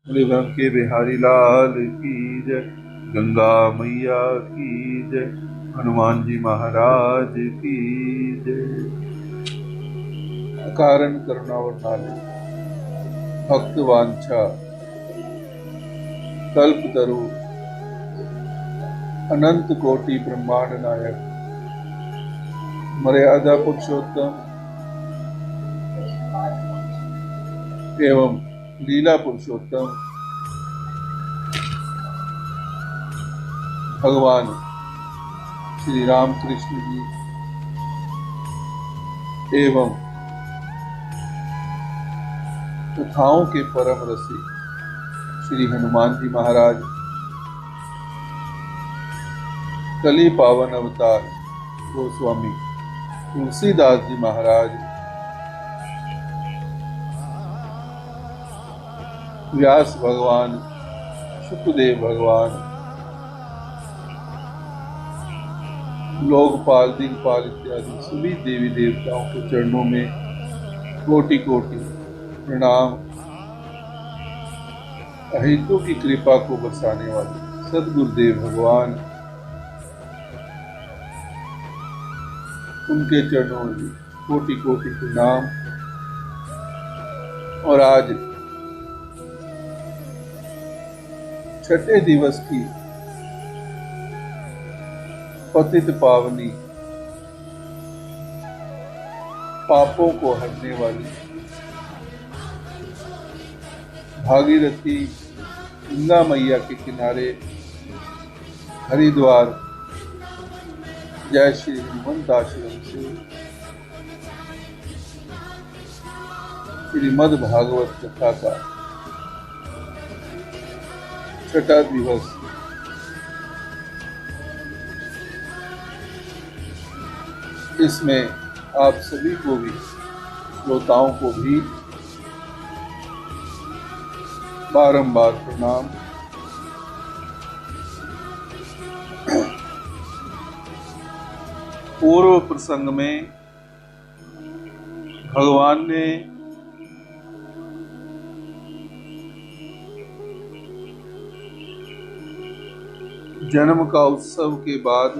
मृदंग के बिहारी लाल की जय। गंगा मैया की जय। हनुमान जी महाराज की जय। अकारण करुणावतारे भक्त वांछा कल्प तरु अनंत कोटि ब्रह्मांड नायक मर्यादा पुरुषोत्तम एवं लीला पुरुषोत्तम भगवान श्री राम कृष्ण जी एवं कथाओं के परम रसिक श्री हनुमान जी महाराज, कली पावन अवतार गोस्वामी तुलसीदास जी महाराज, व्यास भगवान, शुकदेव भगवान, लोकपाल, दिनपाल इत्यादि सभी देवी देवताओं के चरणों में कोटि कोटि प्रणाम। अहेतु की कृपा को बरसाने वाले सदगुरुदेव भगवान, उनके चरणों में कोटि कोटि प्रणाम। और आज छठे दिवस की पतित पावनी, पापों को हरने वाली भागीरथी गंगा मैया के किनारे हरिद्वार जय श्री हनुमंत आश्रम से श्रीमद् भागवत कथा का छठा दिवस इसमें आप सभी को भी, श्रोताओं को भी बारंबार प्रणाम। पूर्व प्रसंग में भगवान ने जन्म का उत्सव के बाद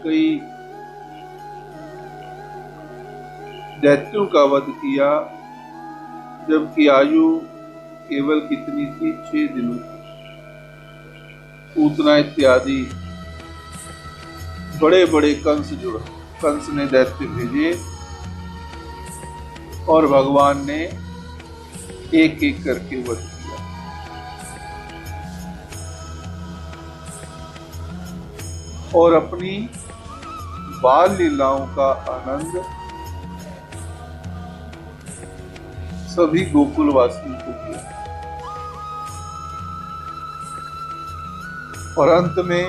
कई दैत्यों का वध किया, जबकि आयु केवल कितनी थी? 6 दिनों की। पूतना इत्यादि बड़े बड़े कंस ने दैत्य भेजे और भगवान ने एक एक करके वध किया। और अपनी बाल लीलाओं का आनंद सभी गोकुलवासियों को दिया। और अंत में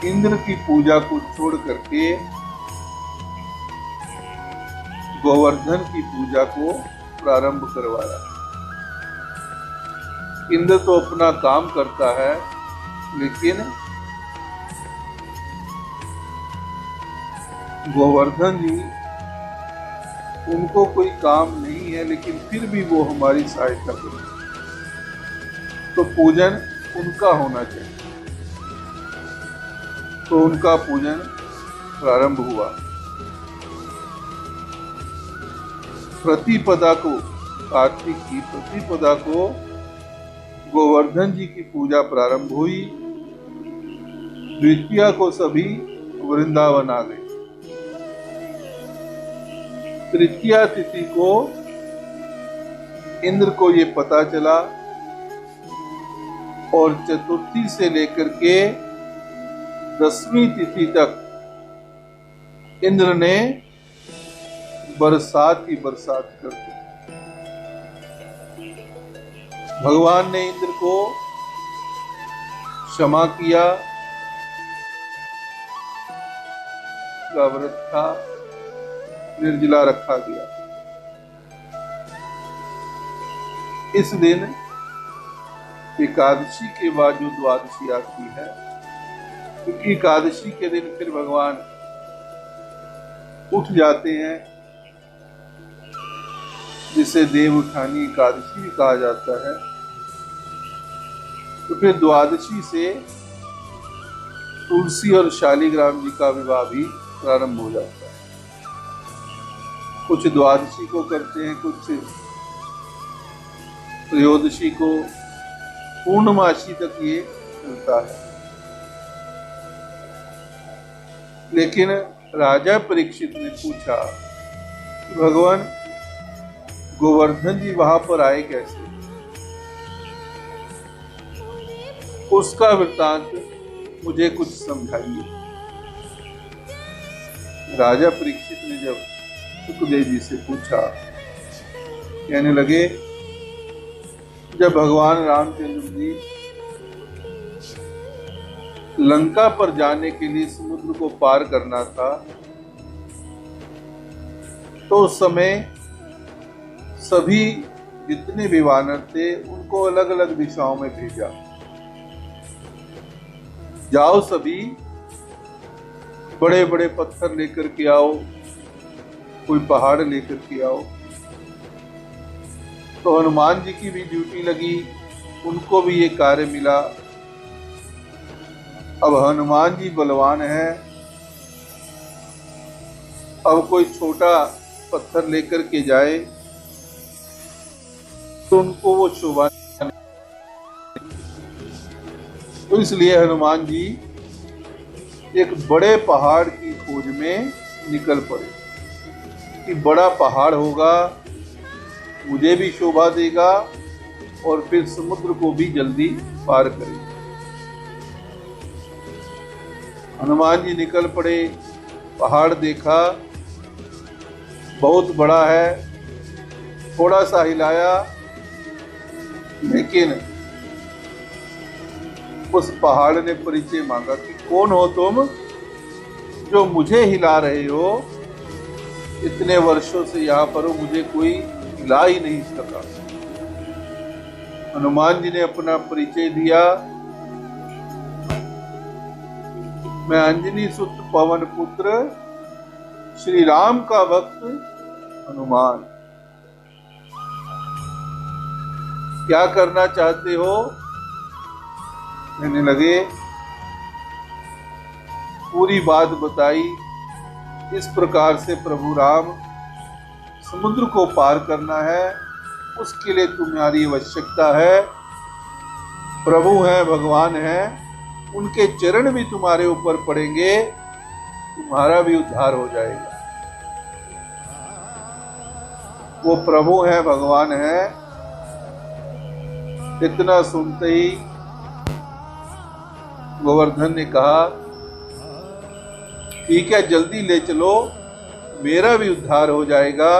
इंद्र की पूजा को छोड़ करके गोवर्धन की पूजा को प्रारंभ करवाया। इंद्र तो अपना काम करता है, लेकिन गोवर्धन जी, उनको कोई काम नहीं है, लेकिन फिर भी वो हमारी सहायता करें, तो पूजन उनका होना चाहिए। तो उनका पूजन प्रारंभ हुआ। प्रतिपदा को, कार्तिक की प्रतिपदा को गोवर्धन जी की पूजा प्रारंभ हुई। द्वितीया को सभी वृंदावन आ गए। तृतीया तिथि को इंद्र को ये पता चला और चतुर्थी से लेकर के 10वीं तिथि तक इंद्र ने बरसात ही बरसात कर दी। भगवान ने इंद्र को क्षमा किया, का व्रत था, निर्जला रखा गया। इस दिन एकादशी के बाद जो द्वादशी आती है, क्योंकि एकादशी के दिन फिर भगवान उठ जाते हैं, जिसे देव उठानी एकादशी भी कहा जाता है। तो फिर द्वादशी से तुलसी और शालिग्राम जी का विवाह भी प्रारंभ हो जाता है। कुछ द्वादशी को करते हैं, कुछ त्रयोदशी को, पूर्णमासी तक ये चलता है। लेकिन राजा परीक्षित ने पूछा कि भगवान गोवर्धन जी वहां पर आए कैसे? उसका वृत्तांत मुझे कुछ समझाइए। राजा परीक्षित ने जब सुखदेव जी से पूछा, कहने लगे, जब भगवान रामचंद्र जी लंका पर जाने के लिए समुद्र को पार करना था, तो उस समय सभी जितने भी वानर थे उनको अलग अलग दिशाओं में भेजा, जाओ सभी बड़े बड़े पत्थर लेकर के आओ, कोई पहाड़ लेकर के आओ। तो हनुमान जी की भी ड्यूटी लगी, उनको भी ये कार्य मिला। अब हनुमान जी बलवान है, अब कोई छोटा पत्थर लेकर के जाए तो उनको वो शोभा नहीं। तो इसलिए हनुमान जी एक बड़े पहाड़ की खोज में निकल पड़े कि बड़ा पहाड़ होगा, मुझे भी शोभा देगा और फिर समुद्र को भी जल्दी पार करेगा। हनुमान जी निकल पड़े, पहाड़ देखा, बहुत बड़ा है, थोड़ा सा हिलाया, लेकिन उस पहाड़ ने परिचय मांगा कि कौन हो तुम जो मुझे हिला रहे हो? इतने वर्षों से यहाँ पर हो, मुझे कोई हिला ही नहीं सका। हनुमान जी ने अपना परिचय दिया, मैं अंजनी सुत पवन पुत्र श्री राम का भक्त हनुमान। क्या करना चाहते हो? कहने लगे, पूरी बात बताई। इस प्रकार से प्रभु राम समुद्र को पार करना है, उसके लिए तुम्हारी आवश्यकता है। प्रभु हैं, भगवान हैं, उनके चरण भी तुम्हारे ऊपर पड़ेंगे, तुम्हारा भी उद्धार हो जाएगा। वो प्रभु हैं, भगवान हैं। इतना सुनते ही गोवर्धन ने कहा, ठीक है, जल्दी ले चलो, मेरा भी उद्धार हो जाएगा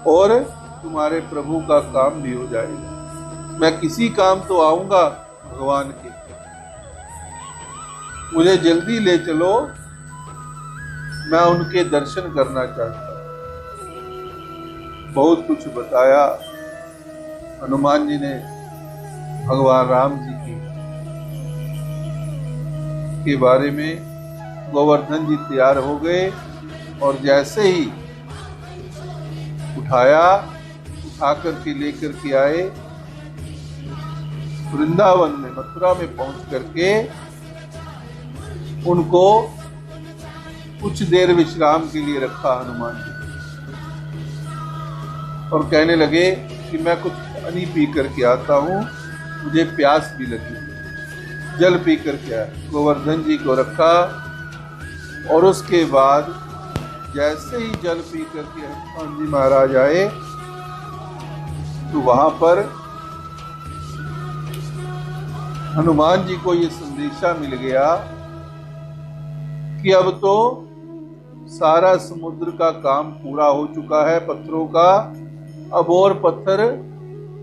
और तुम्हारे प्रभु का काम भी हो जाएगा। मैं किसी काम तो आऊंगा भगवान के, मुझे जल्दी ले चलो, मैं उनके दर्शन करना चाहता हूं। बहुत कुछ बताया हनुमान जी ने भगवान राम जी के बारे में। गोवर्धन जी तैयार हो गए और जैसे ही उठाया, उठा करके लेकर के आए, वृंदावन में, मथुरा में पहुंच करके उनको कुछ देर विश्राम के लिए रखा हनुमान जी, और कहने लगे कि मैं कुछ पानी पी करके आता हूं, मुझे प्यास भी लगी, जल पी करके आया। गोवर्धन जी को रखा और उसके बाद जैसे ही जल पी करके हनुमान जी महाराज आए तो वहां पर हनुमान जी को ये संदेशा मिल गया कि अब तो सारा समुद्र का काम पूरा हो चुका है, पत्थरों का, अब और पत्थर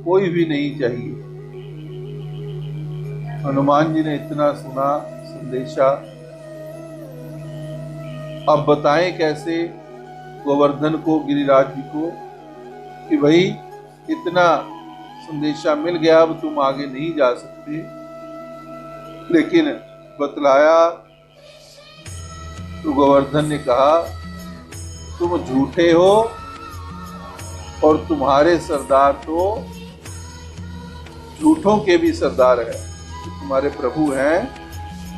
कोई भी नहीं चाहिए। हनुमान जी ने इतना सुना संदेशा, अब बताएं कैसे गोवर्धन को, गिरिराज जी को, कि भाई इतना संदेशा मिल गया, अब तुम आगे नहीं जा सकते। लेकिन बतलाया तो गोवर्धन ने कहा तुम झूठे हो और तुम्हारे सरदार तो झूठों के भी सरदार है। तुम्हारे प्रभु हैं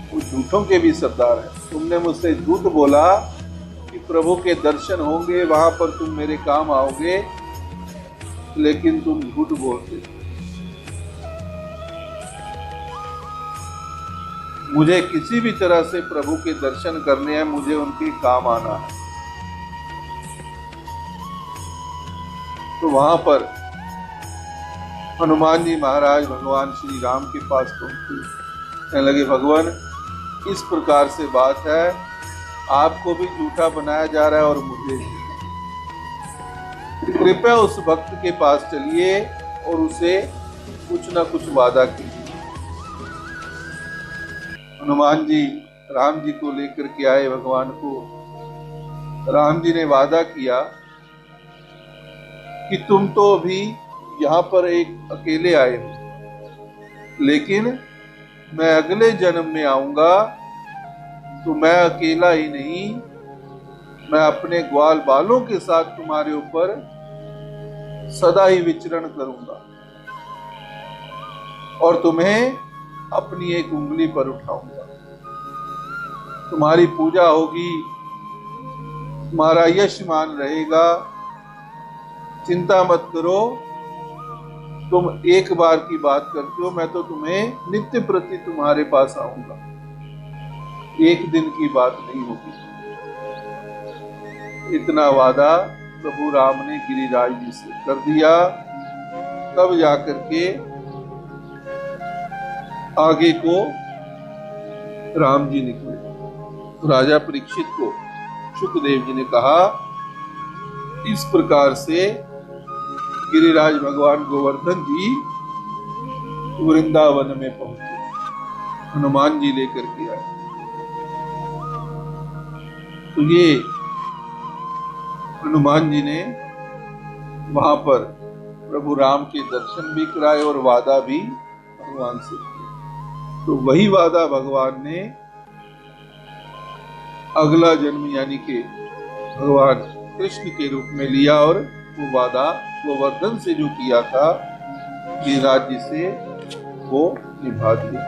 वो झूठों के भी सरदार हैं। तुमने मुझसे झूठ बोला कि प्रभु के दर्शन होंगे, वहां पर तुम मेरे काम आओगे, लेकिन तुम झूठ बोलते। मुझे किसी भी तरह से प्रभु के दर्शन करने हैं, मुझे उनके काम आना है। तो वहां पर हनुमान जी महाराज भगवान श्री राम के पास पहुंचे, कहने लगे भगवान इस प्रकार से बात है, आपको भी झूठा बनाया जा रहा है और मुझे भी। कृपया उस भक्त के पास चलिए और उसे कुछ ना कुछ वादा कीजिए। हनुमान जी राम जी को लेकर के आए भगवान को। राम जी ने वादा किया कि तुम तो अभी यहाँ पर एक अकेले आए हो, लेकिन मैं अगले जन्म में आऊंगा तो मैं अकेला ही नहीं, मैं अपने ग्वाल बालों के साथ तुम्हारे ऊपर सदा ही विचरण करूंगा और तुम्हें अपनी एक उंगली पर उठाऊंगा। तुम्हारी पूजा होगी, तुम्हारा यशमान रहेगा, चिंता मत करो। तुम एक बार की बात करते हो, मैं तो तुम्हें नित्य प्रति तुम्हारे पास आऊंगा, एक दिन की बात नहीं होगी। इतना वादा प्रभु राम ने गिरिराज जी से कर दिया। तब जाकर के आगे को राम जी निकले। तो राजा परीक्षित को शुकदेव जी ने कहा, इस प्रकार से गिरिराज भगवान गोवर्धन जी वृंदावन में पहुंचे, हनुमान जी लेकर के आए। तो ये हनुमान जी ने वहां पर प्रभु राम के दर्शन भी कराए और वादा भी भगवान से किया। तो वही वादा भगवान ने अगला जन्म यानी कि भगवान कृष्ण के रूप में लिया और वो वादा गोवर्धन से जो किया था गिरिराज जी से, वो निभा दिया।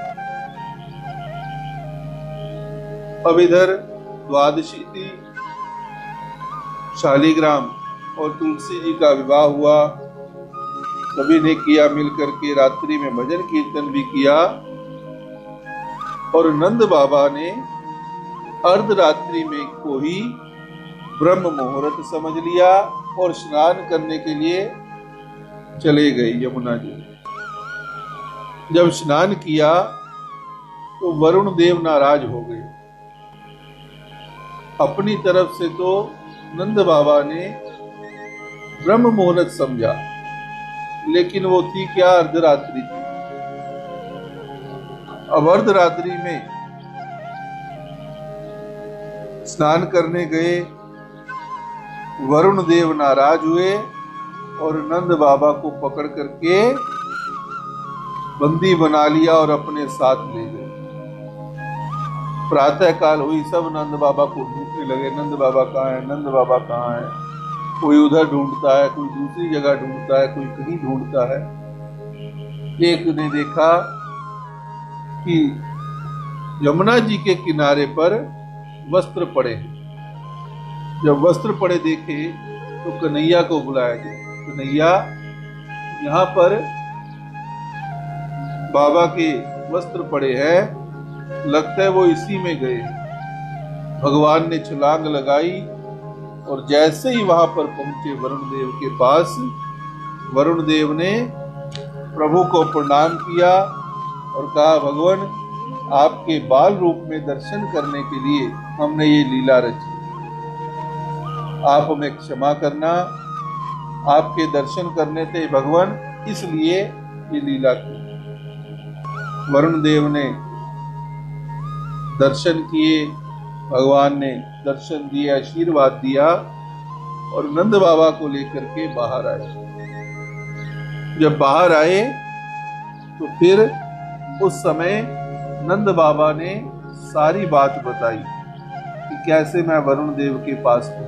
अब इधर द्वादशी थी, शालिग्राम और तुलसी जी का विवाह हुआ। सभी ने किया मिलकर के, रात्रि में भजन कीर्तन भी किया और नंद बाबा ने अर्धरात्रि में को ही ब्रह्म मुहूर्त समझ लिया और स्नान करने के लिए चले गए यमुना जी। जब स्नान किया तो वरुण देव नाराज हो गए। अपनी तरफ से तो नंद बाबा ने ब्रह्म मुहूर्त समझा, लेकिन वो थी क्या, अर्धरात्रि थी। अब अर्धरात्रि में स्नान करने गए, वरुण देव नाराज हुए और नंद बाबा को पकड़ करके बंदी बना लिया और अपने साथ ले गए। प्रातः काल हुई, सब नंद बाबा को ढूंढने लगे, नंद बाबा कहाँ है, नंद बाबा कहाँ है। कोई उधर ढूंढता है, कोई दूसरी जगह ढूंढता है, कोई कहीं ढूंढता है। एक ने देखा कि यमुना जी के किनारे पर वस्त्र पड़े हैं। जब वस्त्र पड़े देखे तो कन्हैया को बुलाया गया। कन्हैया, यहाँ पर बाबा के वस्त्र पड़े हैं, लगता है वो इसी में गए। भगवान ने छलांग लगाई और जैसे ही वहां पर पहुंचे वरुण देव के पास, वरुण देव ने प्रभु को प्रणाम किया और कहा, भगवान आपके बाल रूप में दर्शन करने के लिए हमने ये लीला रची, आप हमें क्षमा करना। आपके दर्शन करने थे भगवान, इसलिए ये लीला की। वरुण देव ने दर्शन किए, भगवान ने दर्शन दिए, आशीर्वाद दिया और नंद बाबा को लेकर के बाहर आए। जब बाहर आए तो फिर उस समय नंद बाबा ने सारी बात बताई कि कैसे मैं वरुण देव के पास हूँ।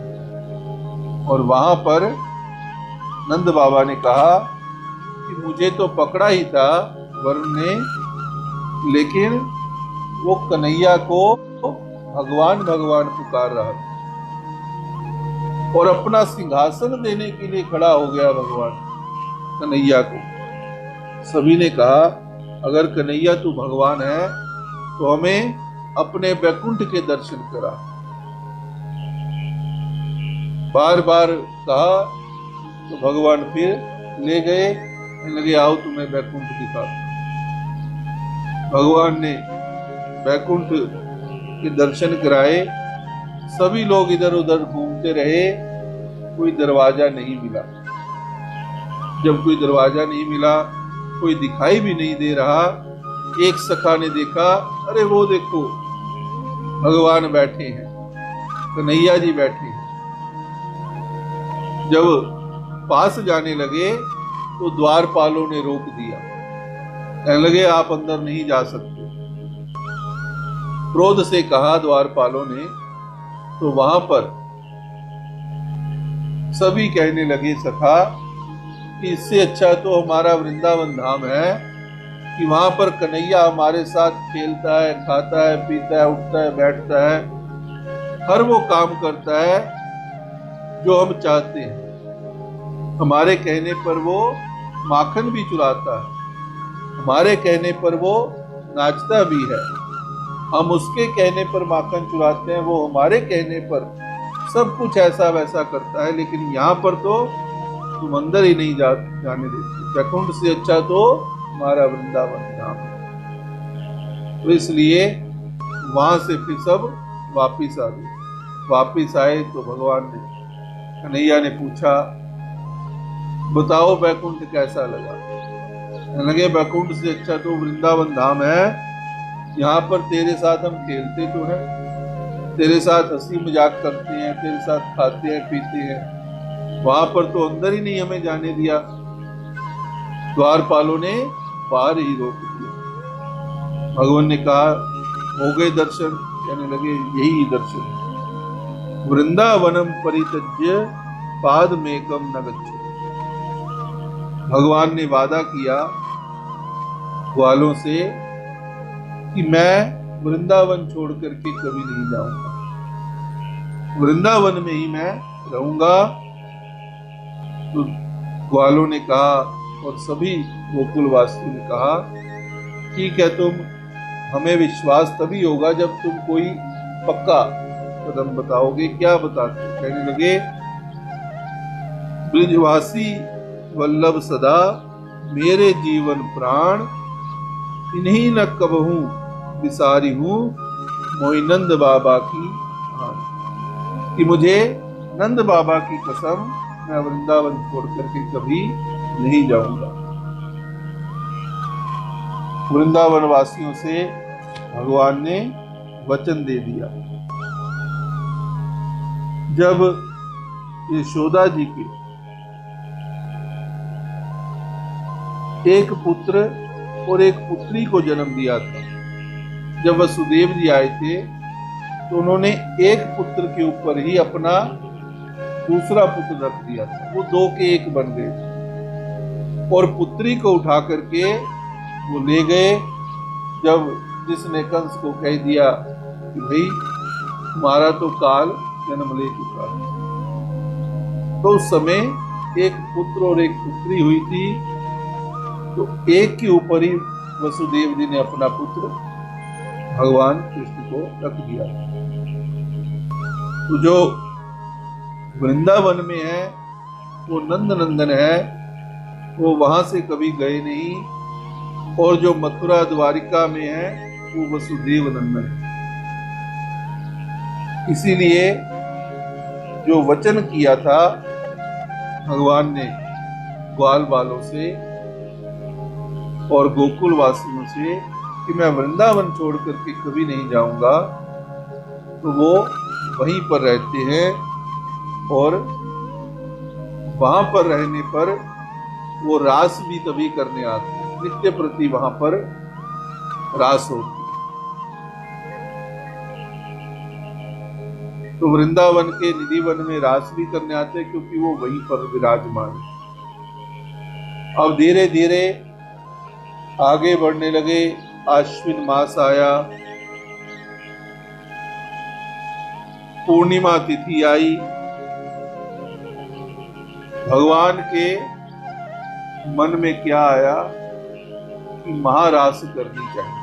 और वहां पर नंद बाबा ने कहा कि मुझे तो पकड़ा ही था वरुण ने, लेकिन वो कन्हैया को भगवान भगवान पुकार रहा था और अपना सिंहासन देने के लिए खड़ा हो गया भगवान कन्हैया को। सभी ने कहा अगर कन्हैया तू भगवान है तो हमें अपने बैकुंठ के दर्शन करा। बार बार कहा तो भगवान फिर ले गए, लगे आओ तुम्हें बैकुंठ दिखा। भगवान ने बैकुंठ के दर्शन कराए। सभी लोग इधर उधर घूमते रहे, कोई दरवाजा नहीं मिला। जब कोई दरवाजा नहीं मिला, कोई दिखाई भी नहीं दे रहा, एक सखा ने देखा, अरे वो देखो भगवान बैठे हैं, कन्हैया जी बैठे हैं। जब पास जाने लगे तो द्वारपालों ने रोक दिया, कहने लगे आप अंदर नहीं जा सकते। क्रोध से कहा द्वारपालों ने, तो वहां पर सभी कहने लगे सखा कि इससे अच्छा तो हमारा वृंदावन धाम है कि वहां पर कन्हैया हमारे साथ खेलता है, खाता है, पीता है, उठता है, बैठता है, हर वो काम करता है जो हम चाहते हैं। हमारे कहने पर वो माखन भी चुराता है, हमारे कहने पर वो नाचता भी है, हम उसके कहने पर माखन चुराते हैं, वो हमारे कहने पर सब कुछ ऐसा वैसा करता है। लेकिन यहाँ पर तो तुम अंदर ही नहीं जाने देते। बैकुंठ से अच्छा तो हमारा वृंदावन धाम है। तो इसलिए वहां से फिर सब वापिस आ गए। वापिस आए तो भगवान ने, कन्हैया ने पूछा बताओ बैकुंठ कैसा लगा? लगे बैकुंठ से अच्छा तो वृंदावन धाम है, यहाँ पर तेरे साथ हम खेलते तो हैं, तेरे साथ हंसी मजाक करते हैं, तेरे साथ खाते हैं पीते हैं, वहां पर तो अंदर ही नहीं हमें जाने दिया। द्वारपालों ने बाहर ही रोक दिया। भगवान ने कहा हो गए दर्शन? कहने लगे यही दर्शन। वृंदावनम परित्यज्य पादमेकम न गच्छेत्। भगवान ने वादा किया ग्वालों से कि मैं वृंदावन छोड़ करके कभी नहीं जाऊंगा, वृंदावन में ही मैं रहूंगा। तो ग्वालों ने कहा और सभी गोकुलवासियों ने कहा ठीक है, तुम हमें विश्वास तभी होगा जब तुम कोई पक्का कदम बताओगे। क्या बताते? कहने लगे ब्रिजवासी वल्लभ सदा मेरे जीवन प्राण, इन्हीं न कबहू विसारी हूं मोहि नंद बाबा की हानि। कि मुझे नंद बाबा की कसम, मैं वृंदावन छोड़ करके कभी नहीं जाऊंगा। वृंदावन वासियों से भगवान ने वचन दे दिया। जब यशोदा जी के एक पुत्र और एक पुत्री को जन्म दिया था, जब वसुदेव जी आए थे तो उन्होंने एक पुत्र के ऊपर ही अपना दूसरा पुत्र रख दिया था, वो दो के एक बन गए। और पुत्री को उठा करके वो ले गए। जब जिसने कंस को कह दिया कि भाई तुम्हारा तो काल जन्म ले चुका है, तो उस समय एक पुत्र और एक पुत्री हुई थी, तो एक के ऊपर ही वसुदेव जी ने अपना पुत्र भगवान कृष्ण को रख दिया। तो जो वृंदावन में है वो नंद नंदन है, वो वहां से कभी गए नहीं। और जो मथुरा द्वारिका में है वो वसुदेव नंदन है। इसीलिए जो वचन किया था भगवान ने ग्वाल बालों से और गोकुल वासियों से कि मैं वृंदावन छोड़ करके कभी नहीं जाऊंगा, तो वो वहीं पर रहते हैं। और वहां पर रहने पर वो रास भी तभी करने आते हैं, नित्य प्रति वहां पर रास होती है। तो वृंदावन के निधि वन में रास भी करने आते हैं, क्योंकि वो वहीं पर विराजमान है। अब धीरे धीरे आगे बढ़ने लगे। आश्विन मास आया, पूर्णिमा तिथि आई। भगवान के मन में क्या आया कि महारास करनी चाहिए।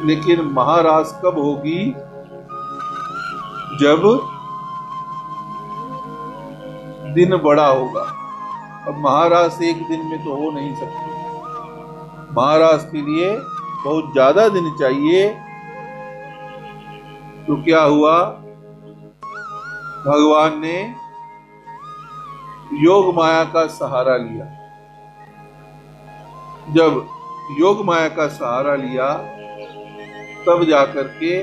लेकिन महारास कब होगी? जब दिन बड़ा होगा। अब महारास एक दिन में तो हो नहीं सकती। महारास के लिए बहुत ज्यादा दिन चाहिए। तो क्या हुआ? भगवान ने योग माया का सहारा लिया। जब योग माया का सहारा लिया, तब जाकर के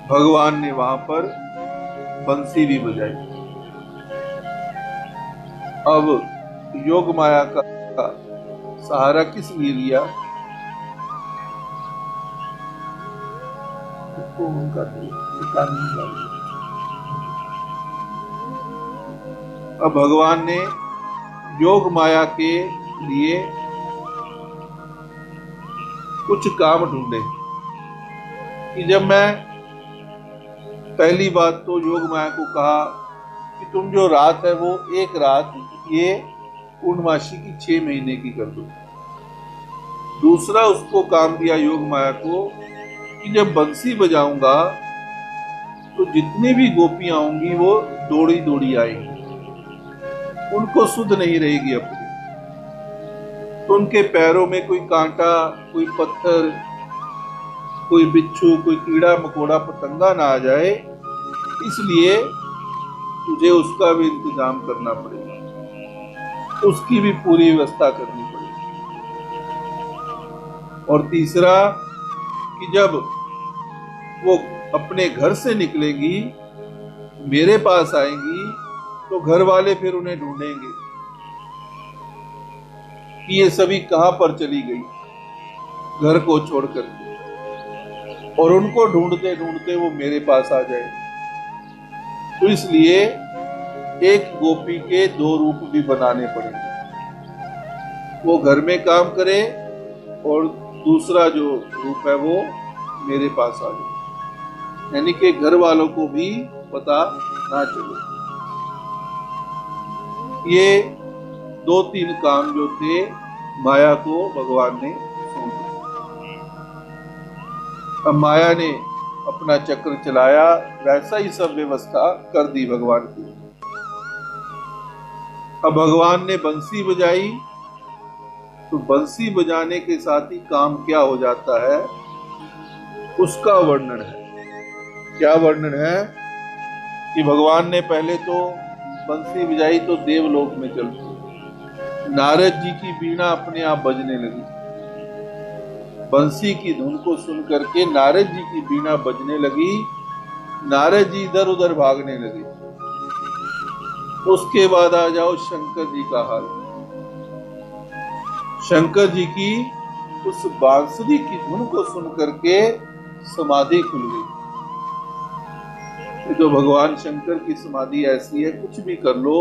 भगवान ने वहां पर बंसी भी बजाई। अब योग माया का सहारा किस लिए लिया? अब भगवान ने योग माया के लिए कुछ काम ढूंढे कि जब मैं पहली बात तो योग माया को कहा कि तुम जो रात है वो एक रात ये पूर्णमासी की 6 महीने की कर दो। दूसरा उसको काम दिया योग माया को कि जब बंसी बजाऊंगा तो जितनी भी गोपियां होंगी वो दौड़ी दौड़ी आएंगी, उनको सुध नहीं रहेगी अपनी। तो उनके पैरों में कोई कांटा, कोई पत्थर, कोई बिच्छू, कोई कीड़ा मकोड़ा पतंगा ना आ जाए, इसलिए तुझे उसका भी इंतजाम करना पड़ेगा, उसकी भी पूरी व्यवस्था करनी पड़ेगी। और तीसरा कि जब वो अपने घर से निकलेंगी, मेरे पास आएंगी, तो घर वाले फिर उन्हें ढूंढेंगे कि ये सभी कहां पर चली गई घर को छोड़कर के, और उनको ढूंढते ढूंढते वो मेरे पास आ जाए। तो इसलिए एक गोपी के 2 रूप भी बनाने पड़ेंगे। वो घर में काम करे और दूसरा जो रूप है वो मेरे पास आ जाए, यानी कि घर वालों को भी पता ना चले। ये 2-3 काम जो थे माया को भगवान ने सौंपे। अब माया ने अपना चक्र चलाया, वैसा ही सब व्यवस्था कर दी भगवान की। अब भगवान ने बंसी बजाई, तो बंसी बजाने के साथ ही काम क्या हो जाता है उसका वर्णन है। क्या वर्णन है कि भगवान ने पहले तो बंसी बजाई तो देवलोक में चल पड़ी। नारद जी की वीणा अपने आप बजने लगी। बंसी की धुन को सुन करके नारद जी की वीणा बजने लगी। नारद जी इधर उधर भागने लगे। उसके बाद आ जाओ शंकर जी का हाल। शंकर जी की उस बांसुरी की धुन को सुन करके समाधि खुल गई। तो भगवान शंकर की समाधि ऐसी है, कुछ भी कर लो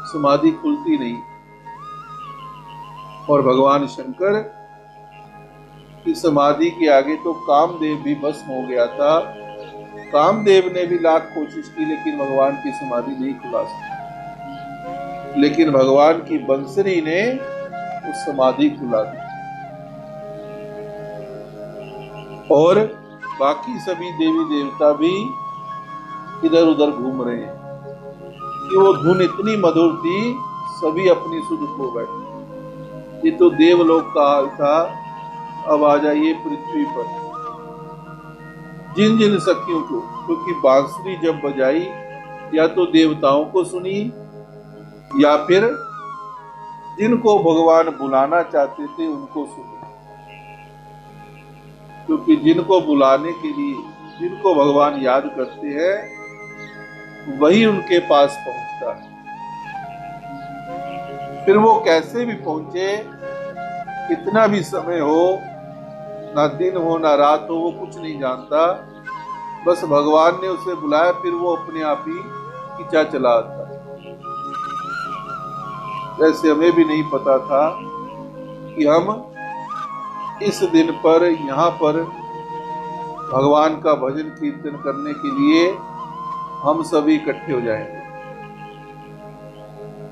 समाधि खुलती नहीं। और भगवान शंकर की समाधि के आगे तो कामदेव भी भस्म हो गया था। कामदेव ने भी लाख कोशिश की, लेकिन भगवान की समाधि नहीं खुला सकी। लेकिन भगवान की बंसरी ने उस समाधि खुला दी। और बाकी सभी देवी देवता भी इधर उधर घूम रहे हैं कि वो धुन इतनी मधुर थी, सभी अपनी सुध खो बैठे। ये तो देवलोक का हाल था। अब आ जाइए पृथ्वी पर। जिन जिन सखियों को, क्योंकि बांसुरी जब बजाई या तो देवताओं को सुनी या फिर जिनको भगवान बुलाना चाहते थे उनको सुनी। क्योंकि जिनको बुलाने के लिए, जिनको भगवान याद करते हैं, वही उनके पास पहुंचता है। फिर वो कैसे भी पहुंचे, कितना भी समय हो, ना दिन हो ना रात हो, वो कुछ नहीं जानता। बस भगवान ने उसे बुलाया, फिर वो अपने आप ही खींचा चला आता। वैसे हमें भी नहीं पता था कि हम इस दिन पर यहाँ पर भगवान का भजन कीर्तन करने के लिए हम सभी इकट्ठे हो जाएंगे।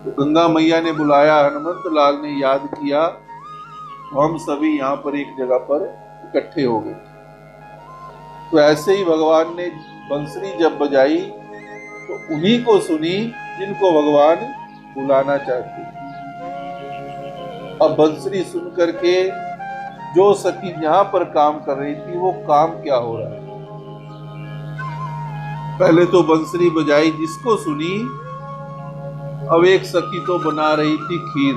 तो गंगा मैया ने बुलाया, हनुमंत लाल ने याद किया, तो हम सभी यहाँ पर एक जगह पर इकट्ठे हो गए। तो ऐसे ही भगवान ने बंसरी जब बजाई तो उन्हीं को सुनी जिनको भगवान बुलाना चाहते। अब बंसरी सुन करके जो सखी जहां पर काम कर रही थी वो काम क्या हो रहा है। पहले तो बंसरी बजाई, जिसको सुनी, अब एक सखी तो बना रही थी खीर।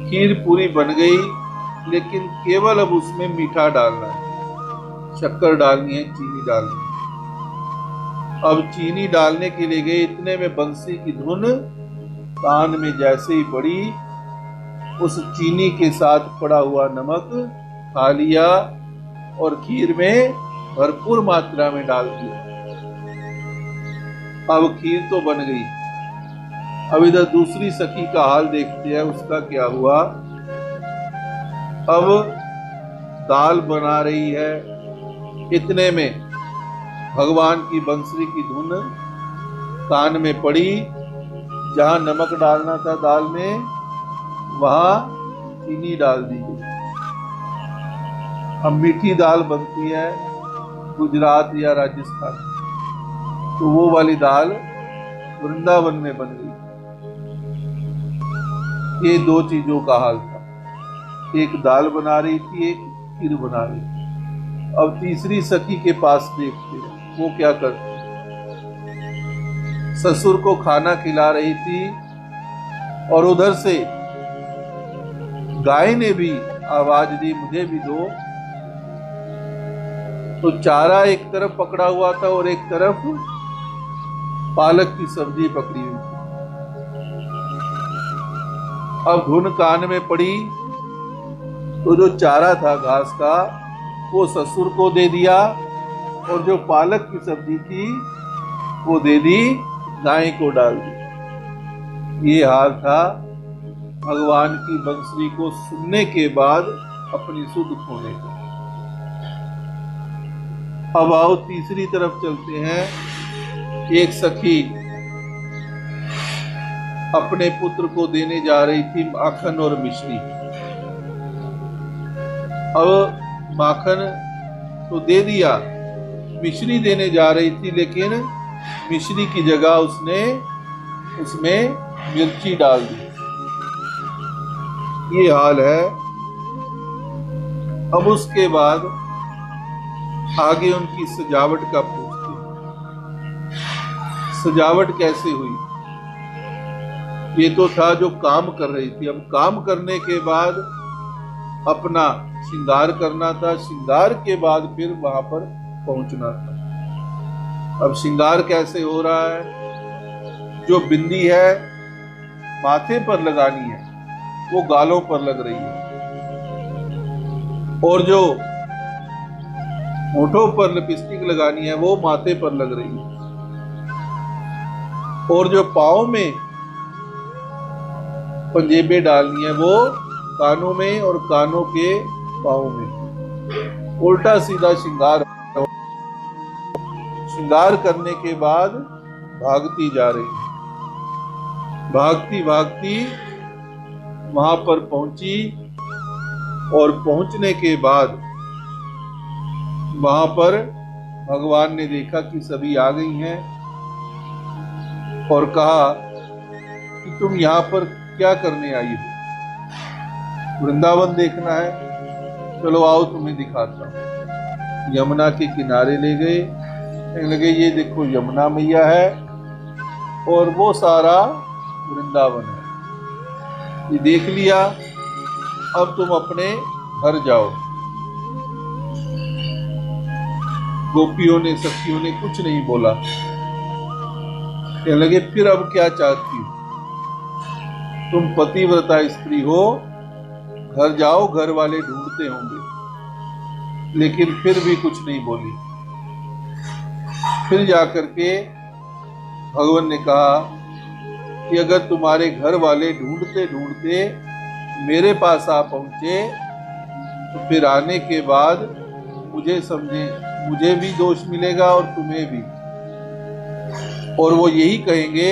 खीर पूरी बन गई, लेकिन केवल अब उसमें मीठा डालना है, शक्कर डालनी है, चीनी डालनी है। अब चीनी डालने के लिए गए, इतने में बंसी की धुन कान में जैसे ही पड़ी, उस चीनी के साथ पड़ा हुआ नमक खा लिया और खीर में भरपूर मात्रा में डाल दिया। अब खीर तो बन गई। अब इधर दूसरी सखी का हाल देखते हैं, उसका क्या हुआ। अब दाल बना रही है, इतने में भगवान की बंसरी की धुन कान में पड़ी। जहां नमक डालना था दाल में, वहां चीनी डाल दी गई। अब मीठी दाल बनती है गुजरात या राजस्थान, तो वो वाली दाल वृंदावन में बन गई। ये दो चीजों का हाल था, एक दाल बना रही थी, एक खीर बना रही थी। अब तीसरी सखी के पास देखते हैं वो क्या करती। ससुर को खाना खिला रही थी और उधर से गाय ने भी आवाज दी, मुझे भी दो। तो चारा एक तरफ पकड़ा हुआ था और एक तरफ पालक की सब्जी पकड़ी हुई थी। अब धुन कान में पड़ी तो जो चारा था घास का वो ससुर को दे दिया, और जो पालक की सब्जी थी वो दे दी, गाय को डाल दी। ये हाल था भगवान की बंसरी को सुनने के बाद अपनी सुध खोने का। अब आओ तीसरी तरफ चलते हैं। एक सखी अपने पुत्र को देने जा रही थी माखन और मिश्री। अब माखन तो दे दिया, मिश्री देने जा रही थी, लेकिन मिश्री की जगह उसने उसमें मिर्ची डाल दी। ये हाल है। अब उसके बाद आगे उनकी सजावट का पूछते, सजावट कैसे हुई। ये तो था जो काम कर रही थी, अब काम करने के बाद अपना श्रृंगार करना था, श्रृंगार के बाद फिर वहां पर पहुंचना था। अब श्रृंगार कैसे हो रहा है। जो बिंदी है माथे पर लगानी है वो गालों पर लग रही है, और जो होठों पर लिपस्टिक लगानी है वो माथे पर लग रही है, और जो पाँव में पंजेबे डालनी है वो कानों में और कानों के पाँव में। उल्टा सीधा श्रृंगार। श्रृंगार करने के बाद भागती जा रही है, भागती भागती वहां पर पहुंची, और पहुंचने के बाद वहां पर भगवान ने देखा कि सभी आ गई हैं, और कहा कि तुम यहाँ पर क्या करने आई हो। वृंदावन देखना है, चलो आओ तुम्हें दिखाता हूँ। यमुना के किनारे ले गए, कहने लगे ये देखो यमुना मैया है और वो सारा वृंदावन है, ये देख लिया, अब तुम अपने घर जाओ। गोपियों ने, सखियों ने कुछ नहीं बोला। कहने लगे फिर अब क्या चाहती हो, तुम पतिव्रता स्त्री हो, घर जाओ, घर वाले ढूंढते होंगे। लेकिन फिर भी कुछ नहीं बोली। फिर जाकर के भगवान ने कहा कि अगर तुम्हारे घर वाले ढूंढते ढूंढते मेरे पास आ पहुंचे तो फिर आने के बाद मुझे भी दोष मिलेगा और तुम्हें भी, और वो यही कहेंगे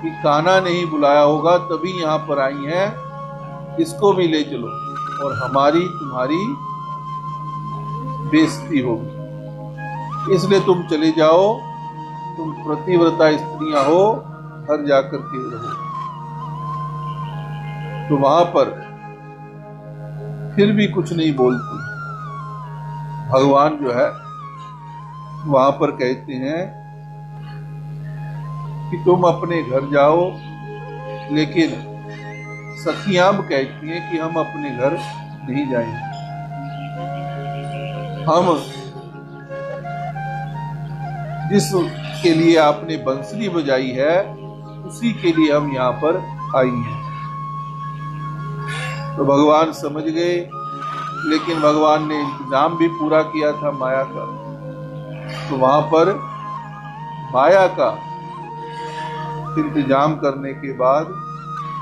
कि कान्हा नहीं बुलाया होगा तभी यहाँ पर आई है, इसको भी ले चलो, और हमारी तुम्हारी बेइज्जती होगी। इसलिए तुम चले जाओ, तुम पतिव्रता स्त्रियां हो, घर जाकर के रहो। तो वहां पर फिर भी कुछ नहीं बोलती। भगवान जो है वहां पर कहते हैं कि तुम अपने घर जाओ, लेकिन सखियां कहती हैं कि हम अपने घर नहीं जाएंगे, हम जिसके लिए आपने बंसुरी बजाई है उसी के लिए हम यहाँ पर आई हैं। तो भगवान समझ गए, लेकिन भगवान ने इंतजाम भी पूरा किया था माया का। तो वहां पर माया का इंतजाम करने के बाद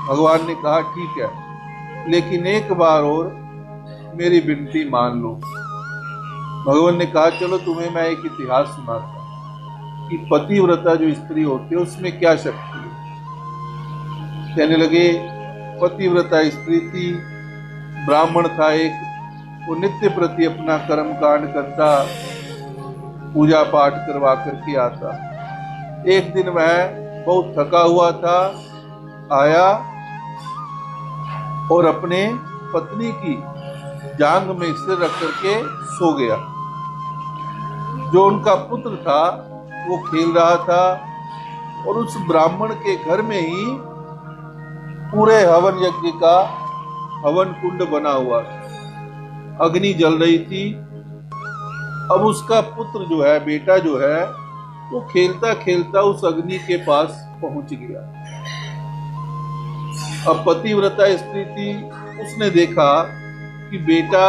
भगवान ने कहा ठीक है, लेकिन एक बार और मेरी विनती मान लो। भगवान ने कहा चलो तुम्हें मैं एक इतिहास सुनाता कि पतिव्रता जो स्त्री होती है उसमें क्या शक्ति है। कहने लगे पतिव्रता स्त्री थी, ब्राह्मण था एक, वो नित्य प्रति अपना कर्म कांड करता, पूजा पाठ करवा करके आता। एक दिन वह बहुत थका हुआ था, आया और अपने पत्नी की जांघ में सिर रख करके सो गया। जो उनका पुत्र था वो खेल रहा था, और उस ब्राह्मण के घर में ही पूरे हवन यज्ञ का हवन कुंड बना हुआ था, अग्नि जल रही थी। अब उसका पुत्र जो है, बेटा जो है, वो खेलता खेलता उस अग्नि के पास पहुंच गया। अब पतिव्रता स्त्री थी, उसने देखा कि बेटा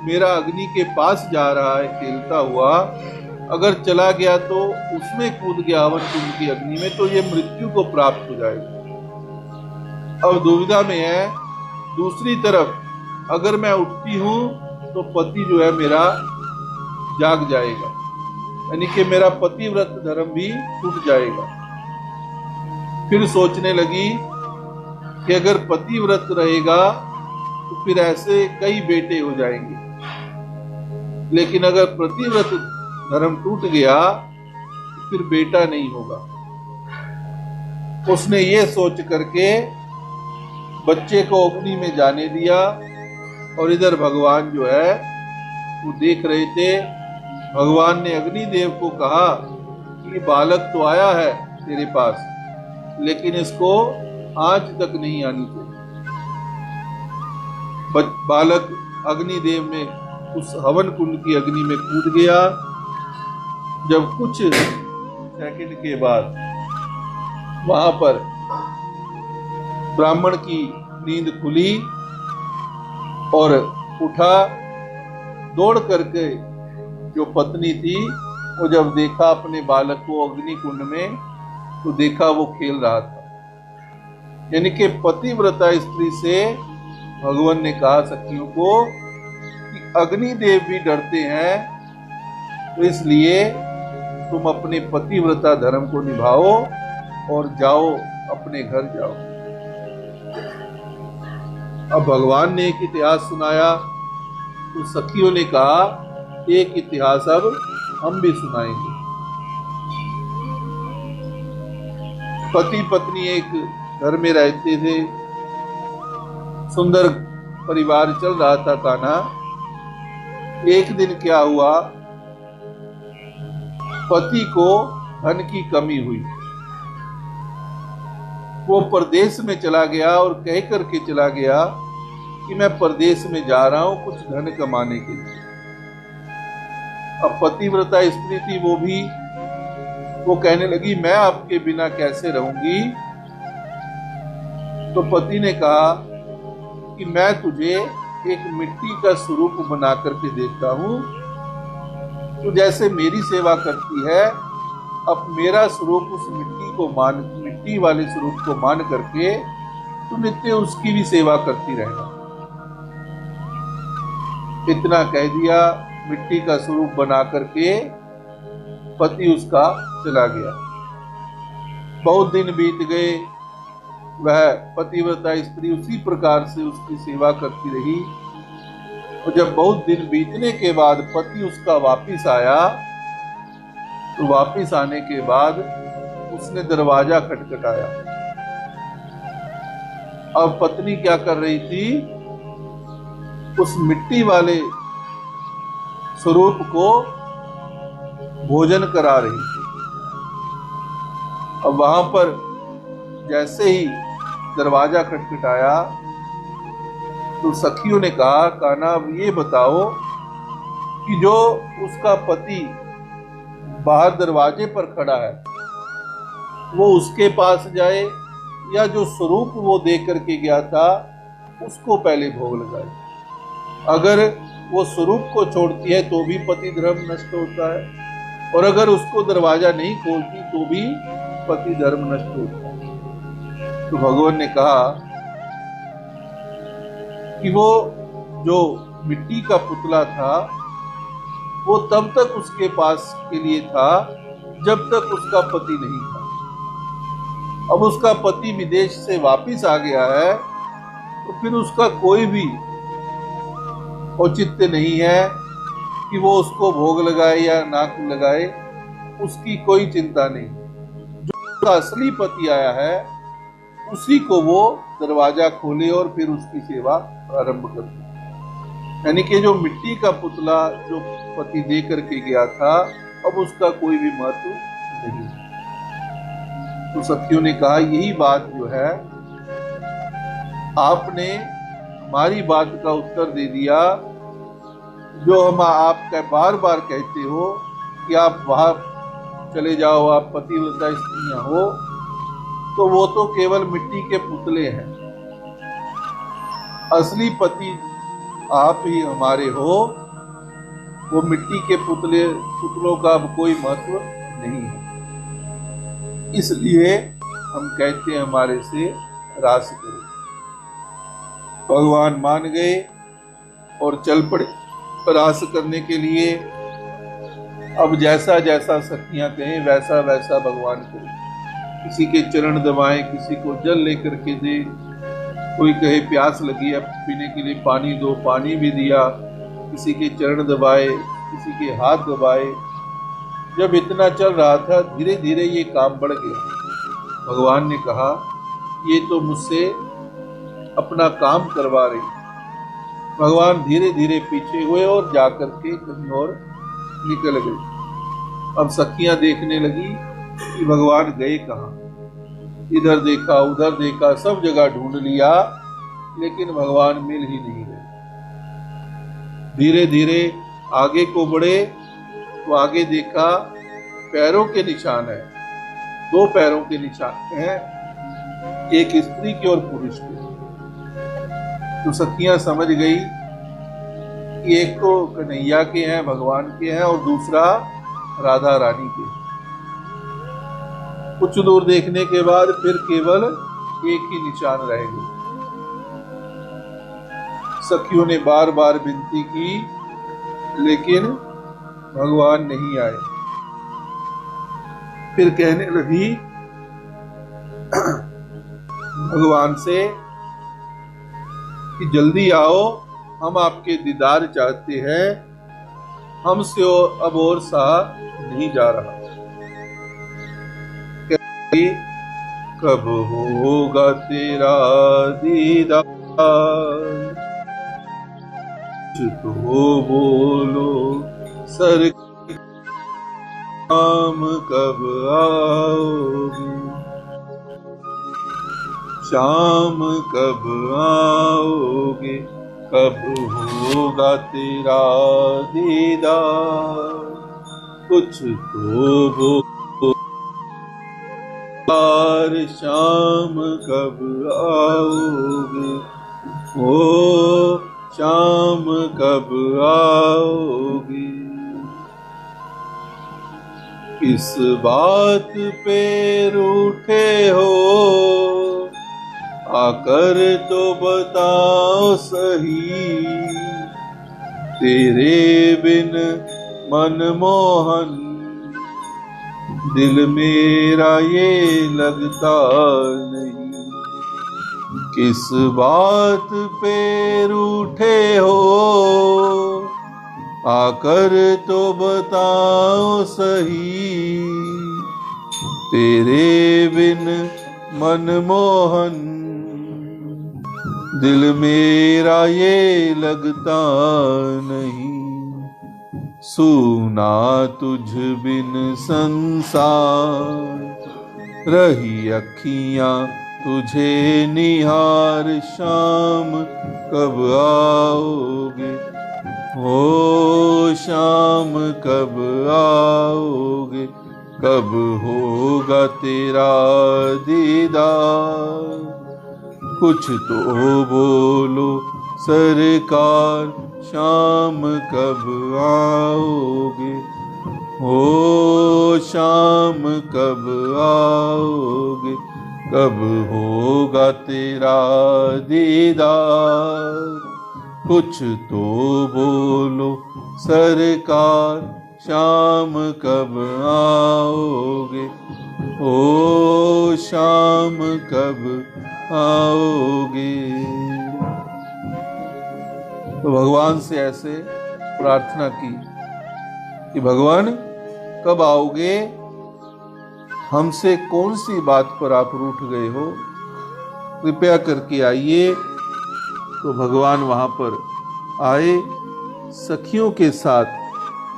मेरा अग्नि के पास जा रहा है खेलता हुआ, अगर चला गया तो उसमें कूद गया हवन कुंड की अग्नि में तो ये मृत्यु को प्राप्त हो जाएगा। अब दुविधा में है। दूसरी तरफ अगर मैं उठती हूं तो पति जो है मेरा जाग जाएगा, यानी कि मेरा पतिव्रत धर्म भी टूट जाएगा। फिर सोचने लगी कि अगर पतिव्रत रहेगा तो फिर ऐसे कई बेटे हो जाएंगे, लेकिन अगर पतिव्रत धर्म टूट गया तो फिर बेटा नहीं होगा। उसने ये सोच करके बच्चे को अग्नि में जाने दिया, और इधर भगवान जो है वो देख रहे थे। भगवान ने अग्निदेव को कहा कि बालक तो आया है तेरे पास, लेकिन इसको आंच तक नहीं आनी चाहिए। बालक अग्निदेव में उस हवन कुंड की अग्नि में कूद गया। जब कुछ सेकंड के बाद वहां पर ब्राह्मण की नींद खुली और उठा, दौड़ करके जो पत्नी थी वो जब देखा अपने बालक को अग्नि कुंड में, तो देखा वो खेल रहा था। यानी कि पतिव्रता स्त्री से भगवान ने कहा सखियों को कि अग्निदेव भी डरते हैं, तो इसलिए तुम अपने पतिव्रता धर्म को निभाओ और जाओ, अपने घर जाओ। अब भगवान ने एक इतिहास सुनाया तो सखियों ने कहा एक इतिहास अब हम भी सुनाएंगे। पति पत्नी एक घर में रहते थे, सुंदर परिवार चल रहा था कान्हा। एक दिन क्या हुआ, पति को धन की कमी हुई, वो परदेश में चला गया और कह करके चला गया कि मैं परदेश में जा रहा हूं कुछ धन कमाने के लिए। अब पतिव्रता स्त्री थी, वो कहने लगी मैं आपके बिना कैसे रहूंगी। तो पति ने कहा कि मैं तुझे एक मिट्टी का स्वरूप बना करके देखता हूँ, तो जैसे मेरी सेवा करती है, अब मेरा स्वरूप उस मिट्टी वाले स्वरूप को मान करके तू नित्य उसकी भी सेवा करती रहना। इतना कह दिया, मिट्टी का स्वरूप बना करके पति उसका चला गया। बहुत दिन बीत गए, वह पतिव्रता स्त्री उसी प्रकार से उसकी सेवा करती रही। और जब बहुत दिन बीतने के बाद पति उसका वापिस आया, तो वापिस आने के बाद उसने दरवाजा खटखटाया। अब पत्नी क्या कर रही थी, उस मिट्टी वाले स्वरूप को भोजन करा रही थी। अब वहां पर जैसे ही दरवाजा खटखटाया, तो सखियों ने कहा, कान्हा अब ये बताओ कि जो उसका पति बाहर दरवाजे पर खड़ा है, वो उसके पास जाए या जो स्वरूप वो दे करके गया था उसको पहले भोग लगाए। अगर वो स्वरूप को छोड़ती है तो भी पति धर्म नष्ट होता है, और अगर उसको दरवाजा नहीं खोलती तो भी पति धर्म नष्ट होता है। तो भगवान ने कहा कि वो जो मिट्टी का पुतला था, वो तब तक उसके पास के लिए था जब तक उसका पति नहीं था। अब उसका पति विदेश से वापिस आ गया है, तो फिर उसका कोई भी औचित्य नहीं है कि वो उसको भोग लगाए या ना लगाए, उसकी कोई चिंता नहीं। जो उसका असली पति आया है, उसी को वो दरवाजा खोले और फिर उसकी सेवा प्रारंभ कर दे। यानी कि जो मिट्टी का पुतला जो पति दे करके गया था, अब उसका कोई भी महत्व नहीं। तो सखियों ने कहा, यही बात जो है, आपने हमारी बात का उत्तर दे दिया। जो हम आपका बार बार कहते हो कि आप वहां चले जाओ, आप पतिव्रता स्त्रियां हो, तो वो तो केवल मिट्टी के पुतले हैं। असली पति आप ही हमारे हो। वो मिट्टी के पुतलों का अब कोई महत्व नहीं है। इसलिए हम कहते हैं हमारे से रास करो। भगवान मान गए और चल पड़े रास करने के लिए। अब जैसा जैसा सखियां कहें वैसा वैसा भगवान करे। किसी के चरण दबाएं, किसी को जल लेकर के दे, कोई कहे प्यास लगी है पीने के लिए पानी दो, पानी भी दिया। किसी के चरण दबाए, किसी के हाथ दबाए। जब इतना चल रहा था, धीरे धीरे ये काम बढ़ गया। भगवान ने कहा, ये तो मुझसे अपना काम करवा रही। भगवान धीरे धीरे पीछे हुए और जाकर के कहीं और निकल गए। अब सखियां देखने लगी कि भगवान गए कहाँ। इधर देखा, उधर देखा, सब जगह ढूंढ लिया, लेकिन भगवान मिल ही नहीं रहे। धीरे धीरे आगे को बढ़े तो आगे देखा पैरों के निशान है। 2 पैरों के निशान हैं, एक स्त्री के और पुरुष के। तो सखियां समझ गई कि एक तो कन्हैया के हैं, भगवान के हैं, और दूसरा राधा रानी के। कुछ दूर देखने के बाद फिर केवल एक ही निशान रह गए। सखियों ने बार बार विनती की, लेकिन भगवान नहीं आए। फिर कहने लगी भगवान से कि जल्दी आओ, हम आपके दीदार चाहते हैं, हमसे अब और सहा नहीं जा रहा। कब होगा तेरा दीदार, तो बोलो सर, शाम कब आओगे, शाम कब आओगे, कब होगा तेरा दीदार, कुछ तो बोलो, शाम कब आओगे, ओ शाम कब आओगे। किस बात पे रूठे हो, आकर तो बताओ सही। तेरे बिन मनमोहन दिल मेरा ये लगता नहीं। किस बात पे रूठे हो, आकर तो बताओ सही। तेरे बिन मनमोहन दिल मेरा ये लगता नहीं। सुना तुझ बिन संसार, रही अखियां तुझे निहार। शाम कब आओगे, ओ शाम कब आओगे। कब होगा तेरा दीदार, कुछ तो बोलो सरकार। शाम कब आओगे, ओ शाम कब आओगे। कब होगा तेरा दीदार, कुछ तो बोलो सरकार। शाम कब आओगे, ओ शाम कब आओगे। तो भगवान से ऐसे प्रार्थना की कि भगवान कब आओगे, हमसे कौन सी बात पर आप रूठ गए हो, कृपया करके आइए। तो भगवान वहां पर आए। सखियों के साथ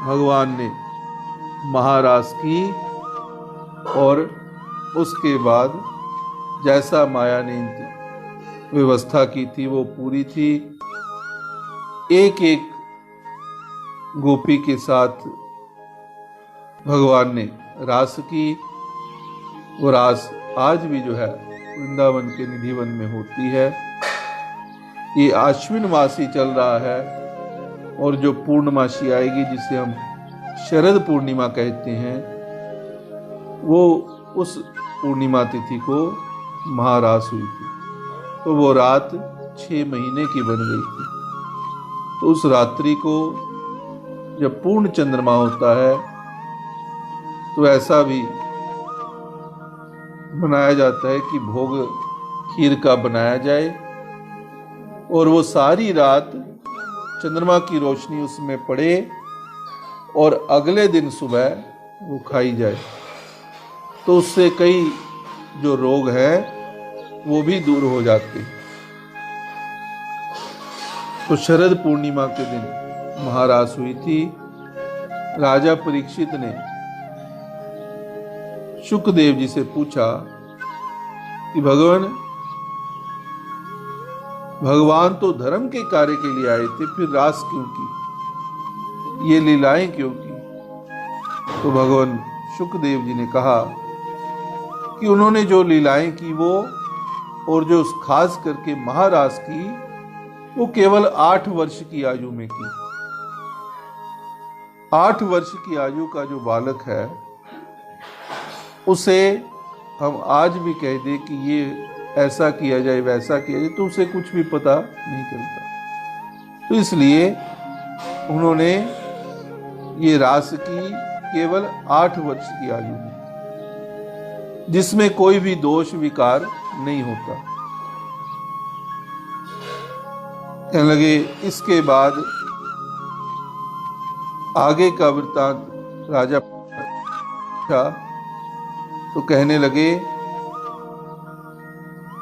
भगवान ने महारास की और उसके बाद जैसा माया ने व्यवस्था की थी वो पूरी थी। एक एक गोपी के साथ भगवान ने रास की। वो रास आज भी जो है वृंदावन के निधिवन में होती है। ये आश्विन मास ही चल रहा है और जो पूर्णमासी आएगी जिसे हम शरद पूर्णिमा कहते हैं, वो उस पूर्णिमा तिथि को महारास हुई थी। तो वो रात 6 महीने की बन गई थी। तो उस रात्रि को जब पूर्ण चंद्रमा होता है तो ऐसा भी बनाया जाता है कि भोग खीर का बनाया जाए और वो सारी रात चंद्रमा की रोशनी उसमें पड़े और अगले दिन सुबह वो खाई जाए। तो उससे कई जो रोग है वो भी दूर हो जाते हैं। तो शरद पूर्णिमा के दिन महारास हुई थी। राजा परीक्षित ने शुकदेव जी से पूछा कि भगवान तो धर्म के कार्य के लिए आए थे, फिर रास क्यों की, ये लीलाएं क्यों की। तो भगवान शुकदेव जी ने कहा कि उन्होंने जो लीलाएं की वो और जो खास करके महारास की वो केवल 8 वर्ष की आयु में की। 8 वर्ष की आयु का जो बालक है उसे हम आज भी कह दें कि ये ऐसा किया जाए वैसा किया जाए तो उसे कुछ भी पता नहीं चलता। तो इसलिए उन्होंने ये रास की केवल 8 वर्ष की आयु में, जिसमें कोई भी दोष विकार नहीं होता। कहने लगे इसके बाद आगे का वृत्तांत राजा पूछा तो कहने लगे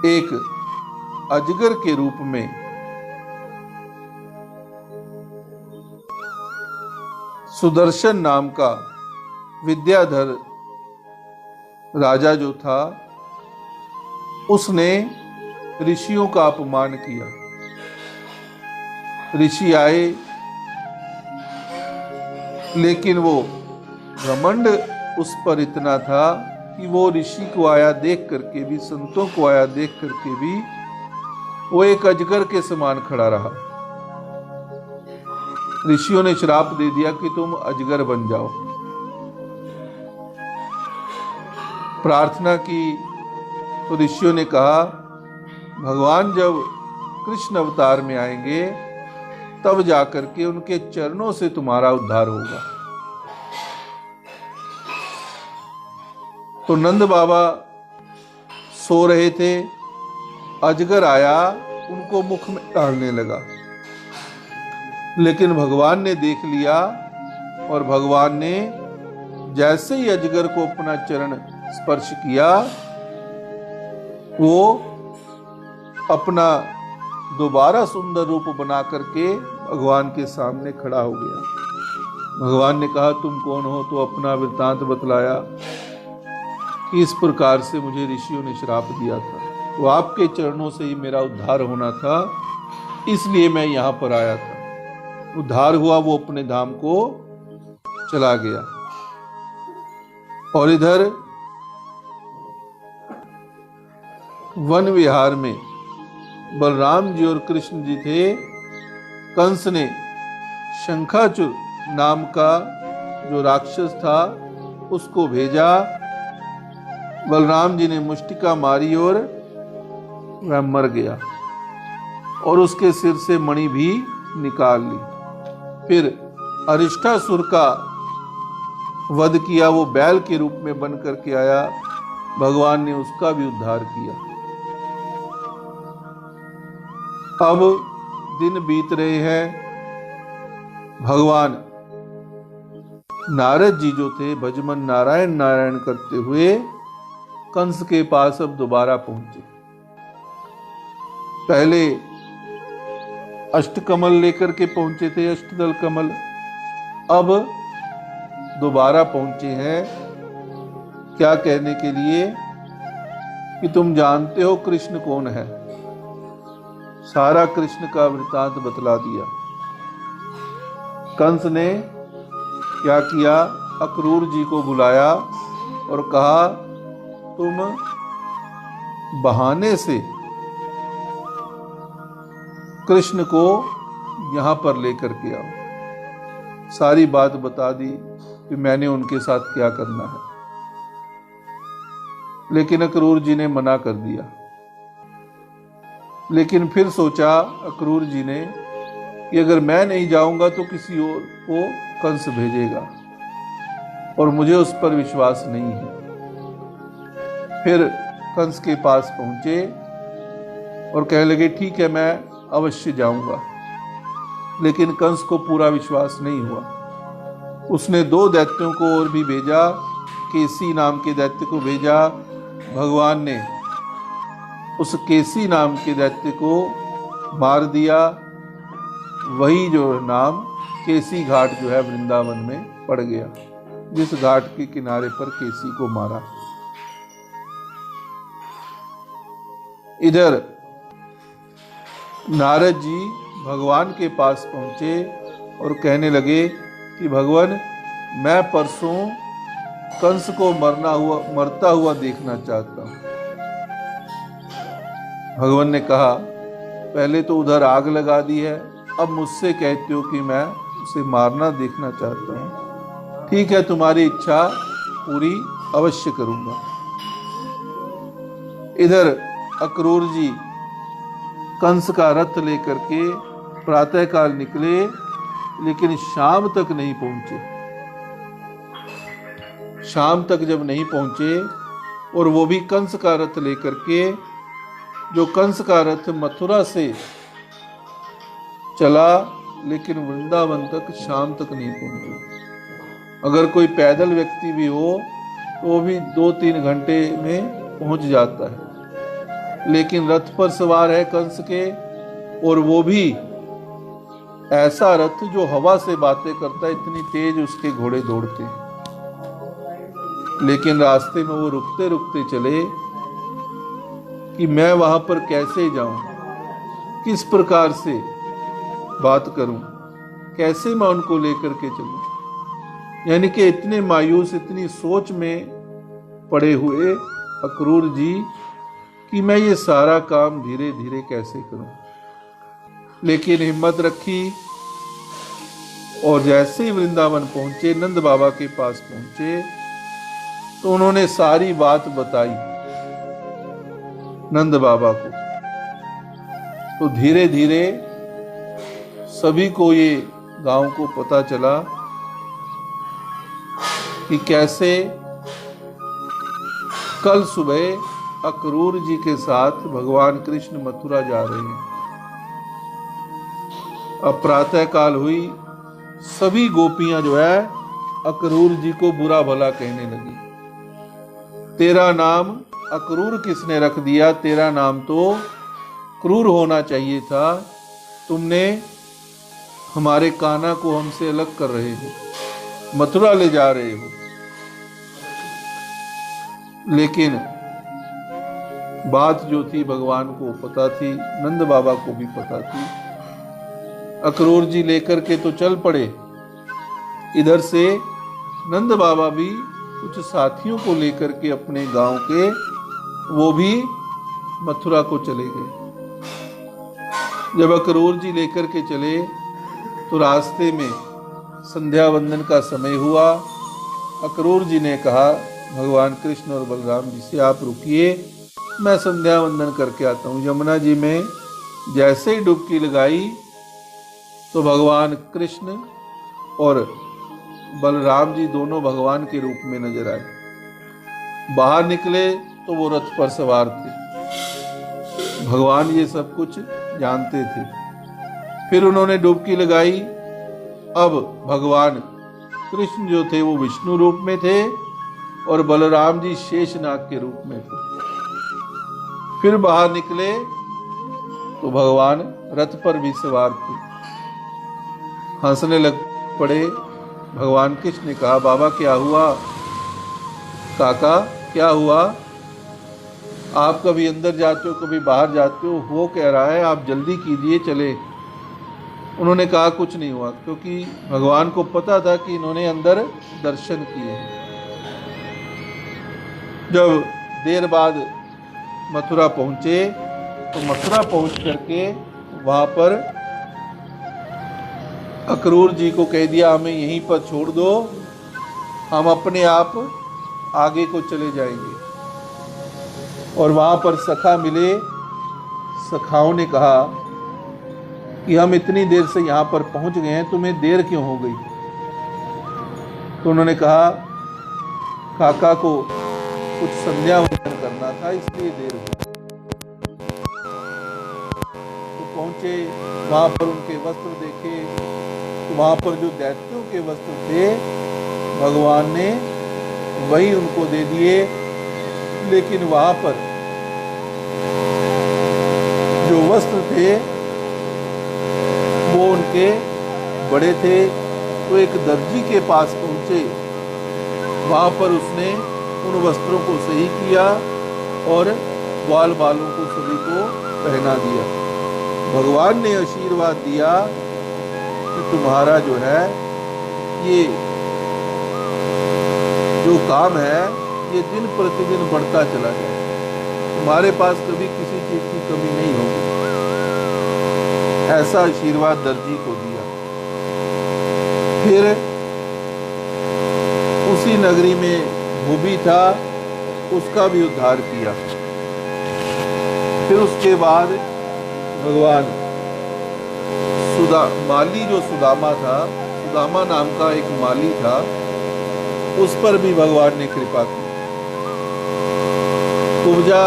एक अजगर के रूप में सुदर्शन नाम का विद्याधर राजा जो था उसने ऋषियों का अपमान किया। ऋषि आए लेकिन वो घमंड उस पर इतना था कि वो ऋषि को आया देख करके भी, संतों को आया देख करके भी वो एक अजगर के समान खड़ा रहा। ऋषियों ने श्राप दे दिया कि तुम अजगर बन जाओ। प्रार्थना की तो ऋषियों ने कहा, भगवान जब कृष्ण अवतार में आएंगे तब जाकर के उनके चरणों से तुम्हारा उद्धार होगा। तो नंद बाबा सो रहे थे, अजगर आया, उनको मुख में डालने लगा, लेकिन भगवान ने देख लिया और भगवान ने जैसे ही अजगर को अपना चरण स्पर्श किया, वो अपना दोबारा सुंदर रूप बना करके भगवान के सामने खड़ा हो गया। भगवान ने कहा, तुम कौन हो? तो अपना वृत्तांत बतलाया कि इस प्रकार से मुझे ऋषियों ने श्राप दिया था, तो आपके चरणों से ही मेरा उद्धार होना था, इसलिए मैं यहां पर आया था। उद्धार हुआ, वो अपने धाम को चला गया। और इधर वन विहार में बलराम जी और कृष्ण जी थे। कंस ने शंखाचूर नाम का जो राक्षस था उसको भेजा। बलराम जी ने मुष्टिका मारी और वह मर गया और उसके सिर से मणि भी निकाल ली। फिर अरिष्टासुर का वध किया, वो बैल के रूप में बन करके आया, भगवान ने उसका भी उद्धार किया। अब दिन बीत रहे हैं, भगवान नारद जी जो थे भजमन नारायण नारायण करते हुए कंस के पास अब दोबारा पहुंचे। पहले अष्टकमल लेकर के पहुंचे थे, अष्टदल कमल, अब दोबारा पहुंचे हैं। क्या कहने के लिए कि तुम जानते हो कृष्ण कौन है। सारा कृष्ण का वृत्तांत बतला दिया। कंस ने क्या किया, अक्रूर जी को बुलाया और कहा, तुम बहाने से कृष्ण को यहां पर लेकर के आओ। सारी बात बता दी कि मैंने उनके साथ क्या करना है, लेकिन अक्रूर जी ने मना कर दिया। लेकिन फिर सोचा अक्रूर जी ने कि अगर मैं नहीं जाऊंगा तो किसी और को कंस भेजेगा और मुझे उस पर विश्वास नहीं है। फिर कंस के पास पहुंचे और कहने लगे, ठीक है मैं अवश्य जाऊंगा। लेकिन कंस को पूरा विश्वास नहीं हुआ। उसने 2 दैत्यों को और भी भेजा, केसी नाम के दैत्य को भेजा। भगवान ने उस केसी नाम के दैत्य को मार दिया। वही जो नाम केसी घाट जो है वृंदावन में पड़ गया, जिस घाट के किनारे पर केसी को मारा। इधर नारद जी भगवान के पास पहुंचे और कहने लगे कि भगवान, मैं परसों कंस को मरता हुआ देखना चाहता हूं। भगवान ने कहा, पहले तो उधर आग लगा दी है, अब मुझसे कहते हो कि मैं उसे मारना देखना चाहता हूं। ठीक है, तुम्हारी इच्छा पूरी अवश्य करूंगा। इधर अक्रूर जी कंस का रथ लेकर के प्रातःकाल निकले, लेकिन शाम तक नहीं पहुंचे। शाम तक जब नहीं पहुंचे, और वो भी कंस का रथ लेकर के, जो कंस का रथ मथुरा से चला, लेकिन वृंदावन तक शाम तक नहीं पहुंचे। अगर कोई पैदल व्यक्ति भी हो तो वो भी 2-3 घंटे में पहुंच जाता है, लेकिन रथ पर सवार है कंस के, और वो भी ऐसा रथ जो हवा से बातें करता है, इतनी तेज उसके घोड़े दौड़ते हैं। लेकिन रास्ते में वो रुकते रुकते चले कि मैं वहां पर कैसे जाऊं, किस प्रकार से बात करूं, कैसे मैं उनको लेकर के चलूं। यानी कि इतने मायूस, इतनी सोच में पड़े हुए अक्रूर जी कि मैं ये सारा काम धीरे धीरे कैसे करूं। लेकिन हिम्मत रखी और जैसे ही वृंदावन पहुंचे, नंद बाबा के पास पहुंचे, तो उन्होंने सारी बात बताई नंद बाबा को। तो धीरे धीरे सभी को ये गांव को पता चला कि कैसे कल सुबह अक्रूर जी के साथ भगवान कृष्ण मथुरा जा रहे हैं। अब प्रातः काल हुई, सभी गोपियां जो है अक्रूर जी को बुरा भला कहने लगी। तेरा नाम अक्रूर किसने रख दिया? तेरा नाम तो क्रूर होना चाहिए था। तुमने हमारे कान्हा को हमसे अलग कर रहे हो, मथुरा ले जा रहे हो। लेकिन बात जो थी भगवान को पता थी, नंद बाबा को भी पता थी। अक्रूर जी लेकर के तो चल पड़े। इधर से नंद बाबा भी कुछ साथियों को लेकर के अपने गांव के, वो भी मथुरा को चले गए। जब अक्रूर जी लेकर के चले तो रास्ते में संध्या वंदन का समय हुआ। अक्रूर जी ने कहा भगवान कृष्ण और बलराम जी से, आप रुकिए, मैं संध्या वंदन करके आता हूँ। यमुना जी में जैसे ही डुबकी लगाई तो भगवान कृष्ण और बलराम जी दोनों भगवान के रूप में नजर आए। बाहर निकले तो वो रथ पर सवार थे। भगवान ये सब कुछ जानते थे। फिर उन्होंने डुबकी लगाई। अब भगवान कृष्ण जो थे वो विष्णु रूप में थे और बलराम जी शेषनाग के रूप में थे। फिर बाहर निकले तो भगवान रथ पर भी सवार थे। हंसने लग पड़े। भगवान कृष्ण ने कहा, बाबा क्या हुआ? काका क्या हुआ? आप कभी अंदर जाते हो, कभी बाहर जाते हो, वो कह रहा है आप जल्दी कीजिए, चले। उन्होंने कहा कुछ नहीं हुआ, क्योंकि भगवान को पता था कि इन्होंने अंदर दर्शन किए। जब देर बाद मथुरा पहुंचे तो मथुरा पहुंच करके वहां पर अक्रूर जी को कह दिया, हमें यहीं पर छोड़ दो, हम अपने आप आगे को चले जाएंगे। और वहां पर सखा मिले। सखाओं ने कहा कि हम इतनी देर से यहाँ पर पहुंच गए हैं, तुम्हें देर क्यों हो गई? तो उन्होंने कहा, काका को कुछ संध्या वंदन करना था, इसलिए देर हुई। तो पहुंचे, वहां पर उनके वस्त्र देखे, तो वहां पर जो दैत्यों के वस्त्र थे भगवान ने वही उनको दे दिए। लेकिन वहां पर जो वस्त्र थे वो उनके बड़े थे। तो एक दर्जी के पास पहुंचे, वहां पर उसने उन वस्त्रों को सही किया और बाल बालों को सभी को पहना दिया। भगवान ने आशीर्वाद दिया कि तुम्हारा जो है ये जो काम है ये दिन प्रतिदिन बढ़ता चला जाए, तुम्हारे पास कभी किसी चीज की कमी नहीं होगी। ऐसा आशीर्वाद दर्जी को दिया। फिर उसी नगरी में धोबी था, उसका भी उद्धार किया। फिर उसके बाद भगवान माली जो सुदामा था, सुदामा नाम का एक माली था, उस पर भी भगवान ने कृपा की। कुब्जा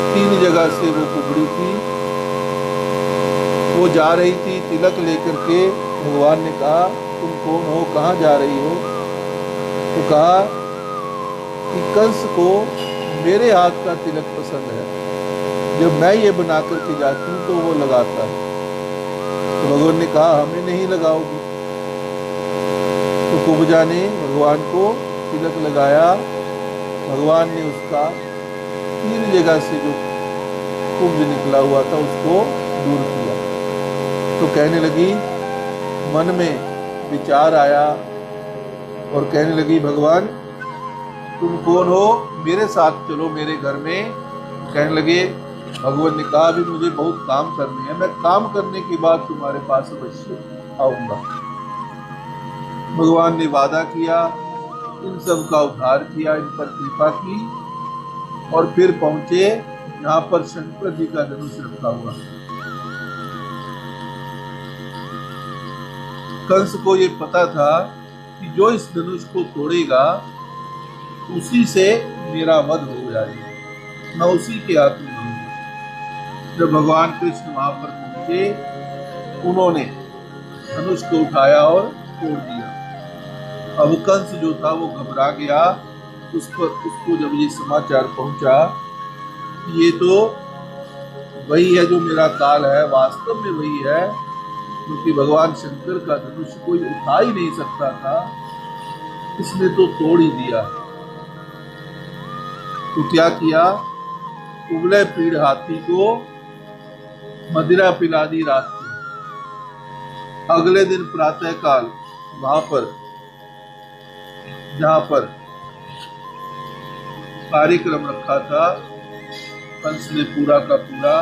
3 जगह से वो कुबड़ी थी, वो जा रही थी तिलक लेकर के। भगवान ने कहा, तुम कौन हो, कहाँ जा रही हो? तो कहा कि कंस को मेरे हाथ का तिलक पसंद है, जब मैं ये बना करके जाती हूँ तो वो लगाता है। तो भगवान ने कहा, हमें नहीं लगाओगी? तो कुब्जा ने भगवान को तिलक लगाया। भगवान ने उसका 3 जगह से जो कुब्ज निकला हुआ था उसको दूर किया। तो कहने लगी, मन में विचार आया और कहने लगी, भगवान तुम कौन हो, मेरे साथ चलो मेरे घर में। कहने लगे, भगवान ने कहा, अभी मुझे बहुत काम करने हैं, मैं काम करने के बाद तुम्हारे पास अवश्य आऊंगा। भगवान ने वादा किया, इन सब का उद्धार किया, इन पर कृपा की और फिर पहुंचे यहाँ पर शंकर जी का धनुष रखा हुआ। कंस को ये पता था कि जो इस धनुष को तोड़ेगा उसी से मेरा वध हो जाएगा, मैं उसी के हाथ में मरूंगा। जब भगवान कृष्ण वहां पर पहुंचे, उन्होंने धनुष को उठाया और तोड़ दिया। अब कंस जो था वो घबरा गया। उसको जब ये समाचार पहुंचा, ये तो वही है जो मेरा काल है, वास्तव में वही है, क्योंकि भगवान शंकर का धनुष कोई उठा ही नहीं सकता था, इसने तो तोड़ ही दिया। तो क्या किया, उबले पीड़ हाथी को मदिरा पिला दी रात को। अगले दिन प्रातः काल वहां पर जहां पर कार्यक्रम रखा था, कंस ने पूरा का पूरा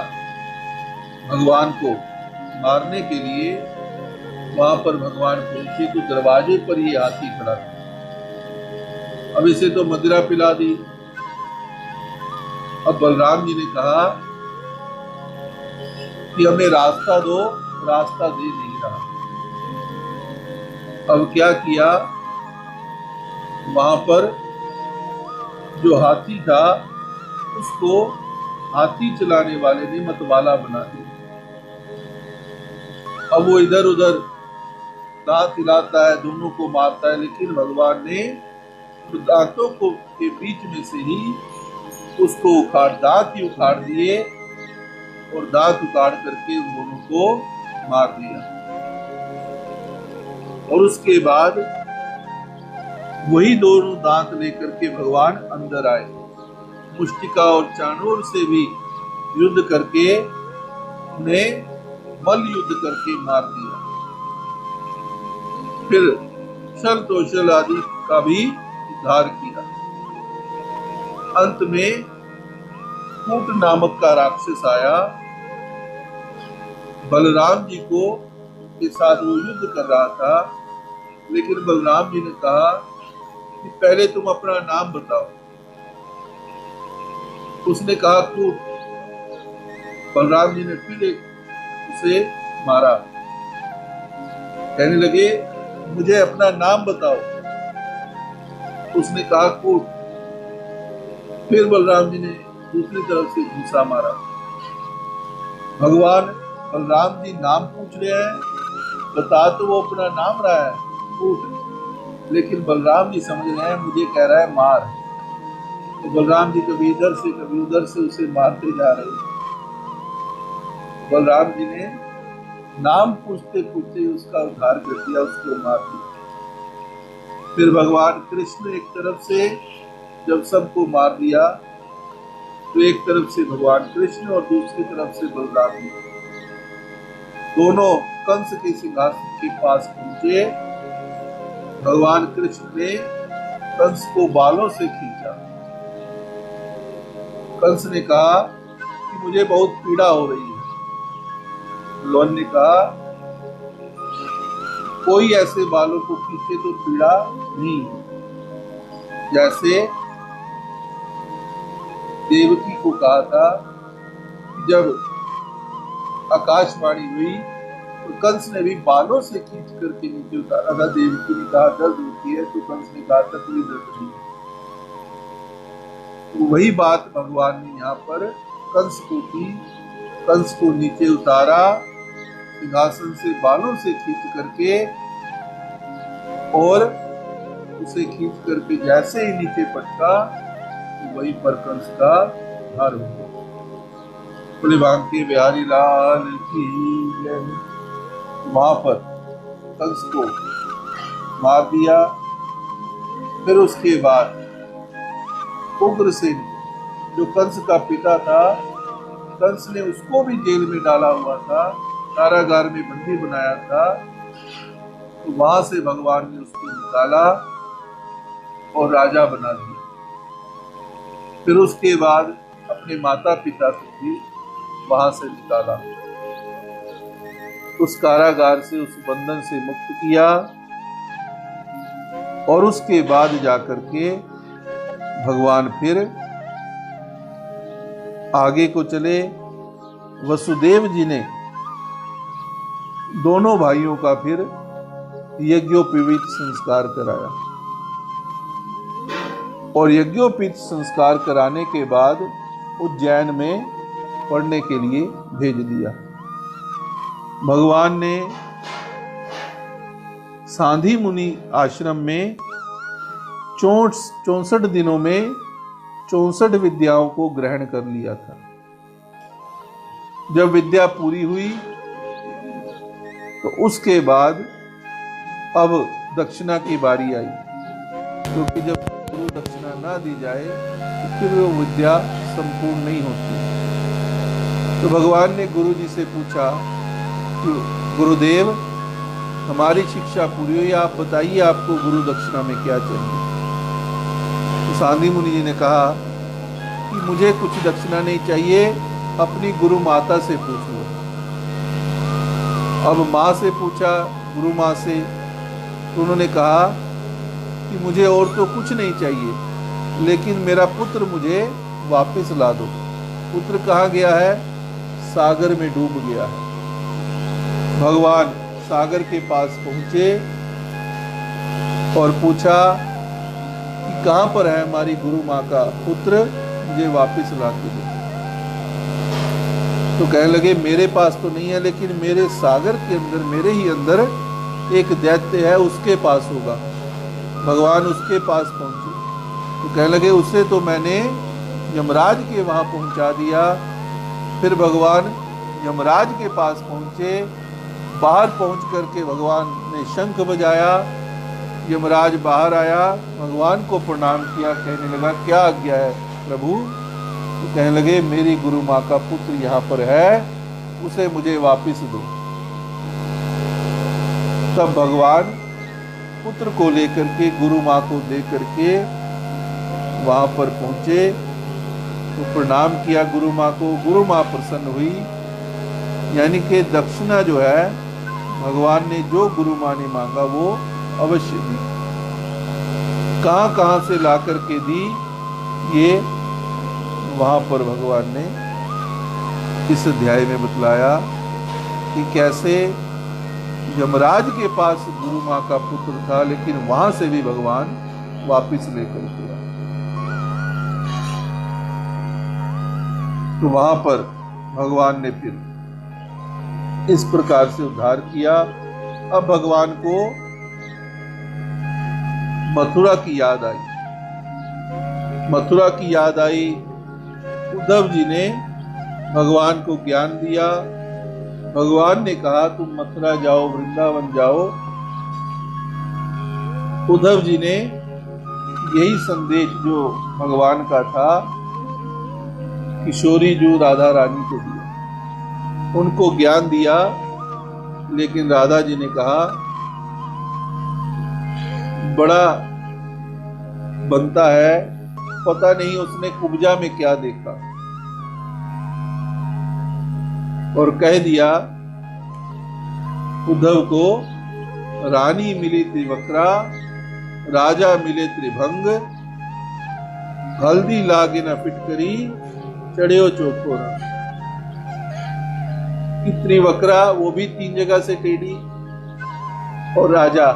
भगवान को मारने के लिए वहां पर भगवान पहुंचे तो दरवाजे पर ये हाथी खड़ा था। अब इसे तो मदिरा पिला दी। अब बलराम जी ने कहा कि हमें रास्ता दो, रास्ता दे नहीं रहा। अब क्या किया, वहां पर जो हाथी था उसको हाथी चलाने वाले ने मतवाला बना दिया। अब वो इधर उधर दांत हिलाता है, दोनों को मारता है, लेकिन भगवान ने दांतों को के बीच में से ही उसको दांत ही उखाड़ दिए और दांत उखाड़ करके उन दोनों को मार दिया। और उसके बाद वही दोनों दांत लेकर के भगवान अंदर आए, मुष्टिका और चाणूर से भी युद्ध करके उन्हें मल युद्ध करके मार दिया। फिर छल कौशल आदि का भी उद्धार किया। अंत में कूट नामक का राक्षस आया, बलराम जी को के साथ वो युद्ध कर रहा था, लेकिन बलराम जी ने कहा कि पहले तुम अपना नाम बताओ। उसने कहा कूट। बलराम जी ने फिर उसे मारा। कहने लगे मुझे अपना नाम बताओ। उसने कहा कूट। फिर बलराम जी ने दूसरी तरफ से घूसा मारा। भगवान बलराम जी नाम पूछ रहे हैं, बता तो वो अपना नाम रहा है कूट, लेकिन बलराम जी समझ रहे हैं मुझे कह रहा है मार। तो बलराम जी कभी इधर से कभी उधर से उसे मारते जा रहे हैं। बलराम जी ने नाम पूछते पूछते उसका उद्धार कर दिया, उसको मार दिया। फिर भगवान कृष्ण एक तरफ से जब सबको मार दिया, तो एक तरफ से भगवान कृष्ण और दूसरी तरफ से बलराम जी दोनों कंस के सिंहासन के पास पहुंचे। भगवान कृष्ण ने कंस को बालों से खींचा। कंस ने कहा कि मुझे बहुत पीड़ा हो रही है। भगवान ने कहा कोई ऐसे बालों को खींचे तो पीड़ा नहीं, जैसे देवकी को कहा था कि जब आकाशवाणी हुई तो कंस ने भी बालों से खींच करके नीचे उतारा था। देवकी ने कहा दर्द होती है, तो कंस ने कहा था कोई दर्द नहीं। तो वही बात भगवान ने यहाँ पर कंस को की। कंस को नीचे उतारा, सिंहासन से बालों से खींच करके, और उसे खींच करके जैसे ही नीचे पटका तो वहीं पर कंस का उद्धार हो गया। बोले बांके बिहारी लाल की जय। वहां पर कंस को मार दिया। फिर उसके बाद उग्रसेन जो कंस का पिता था, कंस ने उसको भी जेल में डाला हुआ था, कारागार में बंदी बनाया था। तो वहां से भगवान ने उसको निकाला और राजा बना दिया। फिर उसके बाद अपने माता पिता को भी वहां से निकाला। उस कारागार से, उस बंधन से मुक्त किया और उसके बाद जाकर के भगवान फिर आगे को चले। वसुदेव जी ने दोनों भाइयों का फिर यज्ञोपवीत संस्कार कराया और यज्ञोपवीत संस्कार कराने के बाद उज्जैन में पढ़ने के लिए भेज दिया। भगवान ने सांधी मुनि आश्रम में 64 दिनों में 64 विद्याओं को ग्रहण कर लिया था। जब विद्या पूरी हुई तो उसके बाद अब दक्षिणा की बारी आई, क्योंकि जब गुरु दक्षिणा ना दी जाए तो फिर वो विद्या संपूर्ण नहीं होती। तो भगवान ने गुरु जी से पूछा कि गुरुदेव, हमारी शिक्षा पूरी हुई, आप बताइए आपको गुरु दक्षिणा में क्या चाहिए। तो सांधी मुनि जी ने कहा कि मुझे कुछ दक्षिणा नहीं चाहिए, अपनी गुरु माता से पूछ लो। अब माँ से पूछा, गुरु माँ से, तो उन्होंने कहा कि मुझे और तो कुछ नहीं चाहिए, लेकिन मेरा पुत्र मुझे वापस ला दो। पुत्र कहाँ गया है? सागर में डूब गया है। भगवान सागर के पास पहुंचे और पूछा कि कहाँ पर है हमारी गुरु माँ का पुत्र, मुझे वापस ला के दो। तो कहने लगे मेरे पास तो नहीं है, लेकिन मेरे सागर के अंदर, मेरे ही अंदर एक दैत्य है, उसके पास होगा। भगवान उसके पास पहुंचे तो कहने लगे उसे तो मैंने यमराज के वहां पहुंचा दिया। फिर भगवान यमराज के पास पहुंचे। बाहर पहुंच करके भगवान ने शंख बजाया। यमराज बाहर आया, भगवान को प्रणाम किया, कहने लगा क्या आज्ञा है प्रभु? तो कहने लगे मेरी गुरु माँ का पुत्र यहाँ पर है, उसे मुझे वापस दो। तब भगवान पुत्र को लेकर के, गुरु माँ को दे करके वहां पर पहुंचे तो प्रणाम किया गुरु माँ को। गुरु माँ प्रसन्न हुई, यानी कि दक्षिणा जो है भगवान ने जो गुरु माँ ने मांगा वो अवश्य दी। कहां कहां से ला करके दी, ये वहां पर भगवान ने इस अध्याय में बतलाया कि कैसे यमराज के पास गुरु माँ का पुत्र था, लेकिन वहां से भी भगवान वापिस लेकर गया। तो वहां पर भगवान ने फिर इस प्रकार से उद्धार किया। अब भगवान को मथुरा की याद आई। मथुरा की याद आई। उद्धव जी ने भगवान को ज्ञान दिया। भगवान ने कहा तुम मथुरा जाओ, वृंदावन जाओ। उद्धव जी ने यही संदेश जो भगवान का था किशोरी जो राधा रानी को दिया, उनको ज्ञान दिया। लेकिन राधा जी ने कहा बड़ा बनता है, पता नहीं उसने कुब्जा में क्या देखा, और कह दिया उद्धव को रानी मिली त्रिवक्रा, राजा मिले त्रिभंग, हल्दी लागे न फिटकरी, चढ़ियो चौकोरा। कि त्रिवक्रा वो भी 3 जगह से टेढ़ी, और राजा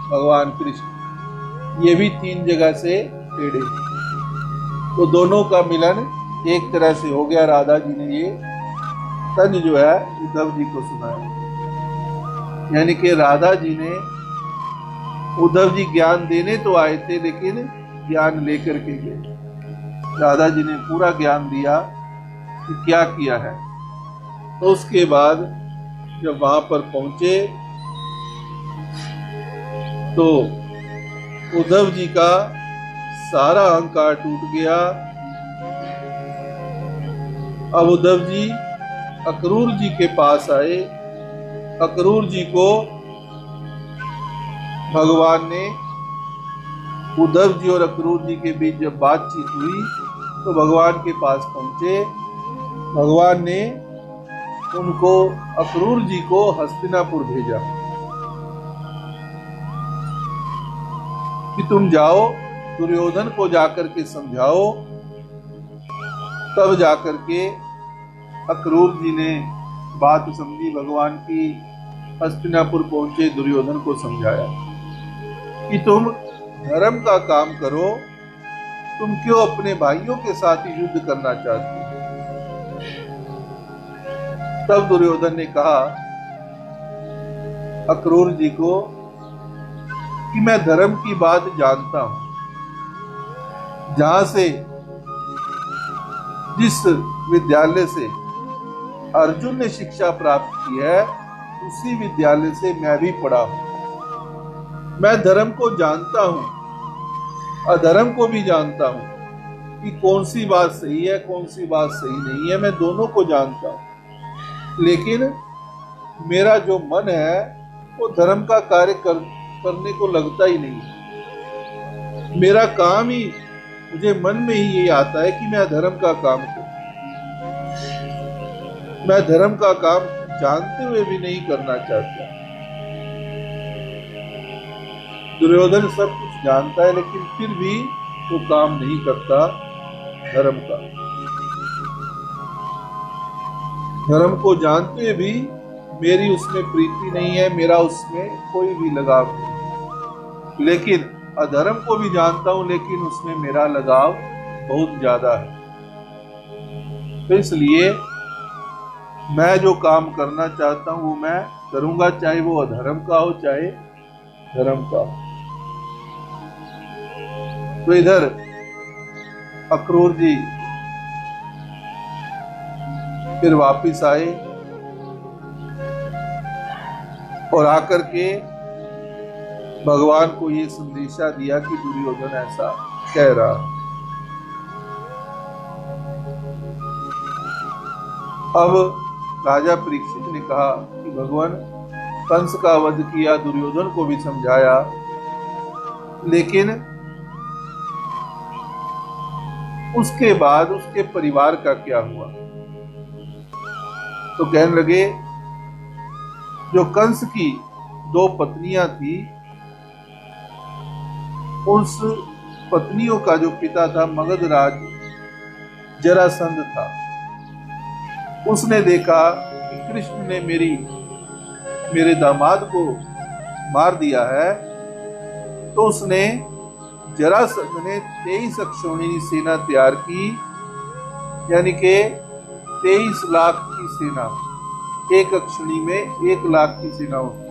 भगवान कृष्ण ये भी 3 जगह से टेढ़े। तो दोनों का मिलन एक तरह से हो गया। राधा जी ने ये तंज जो है उद्धव जी को सुनाया, यानी कि राधा जी ने, उद्धव जी ज्ञान देने तो आए थे लेकिन ज्ञान लेकर के गए। राधा जी ने पूरा ज्ञान दिया कि क्या किया है। तो उसके बाद जब वहां पर पहुंचे तो उद्धव जी का सारा अहंकार टूट गया। अब उद्धव जी अक्रूर जी के पास आए। अक्रूर जी को भगवान ने, उद्धव जी और अक्रूर जी के बीच जब बातचीत हुई तो भगवान के पास पहुंचे। भगवान ने उनको अक्रूर जी को हस्तिनापुर भेजा कि तुम जाओ दुर्योधन को जाकर के समझाओ। तब जाकर के अक्रूर जी ने बात समझी भगवान की, हस्तिनापुर पहुंचे, दुर्योधन को समझाया कि तुम धर्म का काम करो, तुम क्यों अपने भाइयों के साथ युद्ध करना चाहते हो। तब दुर्योधन ने कहा अक्रूर जी को कि मैं धर्म की बात जानता हूं, जहां से जिस विद्यालय से अर्जुन ने शिक्षा प्राप्त की है उसी विद्यालय से मैं भी पढ़ा हूं। मैं धर्म को जानता हूं, अधर्म को भी जानता हूं कि कौन सी बात सही है कौन सी बात सही नहीं है, मैं दोनों को जानता हूं। लेकिन मेरा जो मन है वो धर्म का कार्य करने को लगता ही नहीं। मेरा काम ही, मुझे मन में ही ये आता है कि मैं धर्म का काम करूं। मैं धर्म का काम जानते हुए भी नहीं करना चाहता। दुर्योधन सब कुछ जानता है लेकिन फिर भी वो काम नहीं करता धर्म का। धर्म को जानते हुए भी मेरी उसमें प्रीति नहीं है, मेरा उसमें कोई भी लगाव नहीं। लेकिन अधर्म को भी जानता हूं लेकिन उसमें मेरा लगाव बहुत ज्यादा है। तो इसलिए मैं जो काम करना चाहता हूं वो मैं करूंगा, चाहे वो अधर्म का हो चाहे धर्म का हो। तो इधर अक्रूर जी फिर वापिस आए और आकर के भगवान को ये संदेशा दिया कि दुर्योधन ऐसा कह रहा है। अब राजा परीक्षित ने कहा कि भगवान, कंस का वध किया, दुर्योधन को भी समझाया, लेकिन उसके बाद उसके परिवार का क्या हुआ। तो कहने लगे जो कंस की 2 पत्नियां थी, उस पत्नियों का जो पिता था मगधराज जरासंध था, उसने देखा कि कृष्ण ने मेरे दामाद को मार दिया है, तो उसने जरासंध ने 23 अक्षौहिणी सेना तैयार की, यानी कि 23 लाख की सेना। एक अक्षौहिणी में 1 लाख की सेना होती है।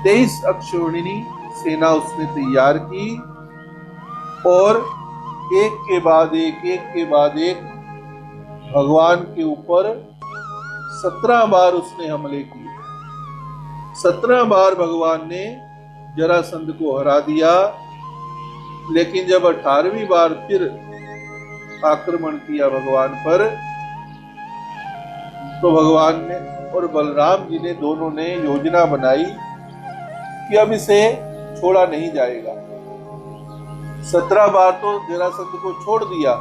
23 अक्षौहिणी सेना उसने तैयार की और एक के बाद एक भगवान के ऊपर 17 बार उसने हमले किए। 17 बार भगवान ने जरासंध को हरा दिया, लेकिन जब 18वीं बार फिर आक्रमण किया भगवान पर, तो भगवान ने और बलराम जी ने दोनों ने योजना बनाई कि अब इसे छोड़ा नहीं जाएगा। 17 बार तो जरासंध को छोड़ दिया,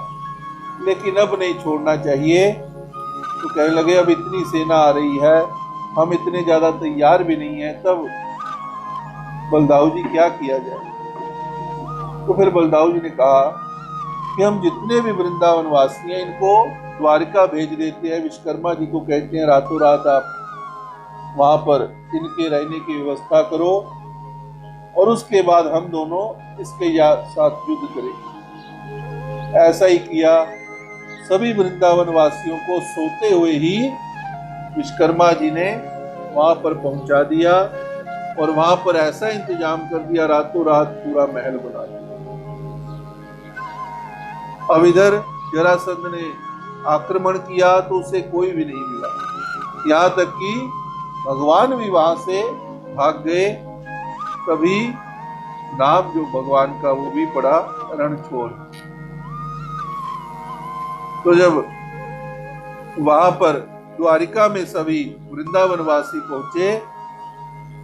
लेकिन अब नहीं छोड़ना चाहिए। तो कहने लगे अब इतनी सेना आ रही है, हम इतने ज्यादा तैयार भी नहीं है, तब बलदाऊ जी क्या किया जाए। तो फिर बलदाऊ जी ने कहा कि हम जितने भी वृंदावन वासी हैं इनको द्वारिका भेज देते हैं। विश्वकर्मा जी को कहते हैं रातों रात आप वहां पर इनके रहने की व्यवस्था करो और उसके बाद हम दोनों इसके साथ युद्ध करेंगे। ऐसा ही किया। सभी वृंदावन वासियों को सोते हुए ही विश्वकर्मा जी ने वहां पर पहुंचा दिया और वहां पर ऐसा इंतजाम कर दिया, रातों रात पूरा महल बना दिया। अब इधर जरासंध ने आक्रमण किया तो उसे कोई भी नहीं मिला, यहाँ तक कि भगवान भी वहां से भाग गए। तभी नाम जो भगवान का वो भी पड़ा रणछोड़। तो जब वहां पर द्वारिका में सभी वृंदावन वासी पहुंचे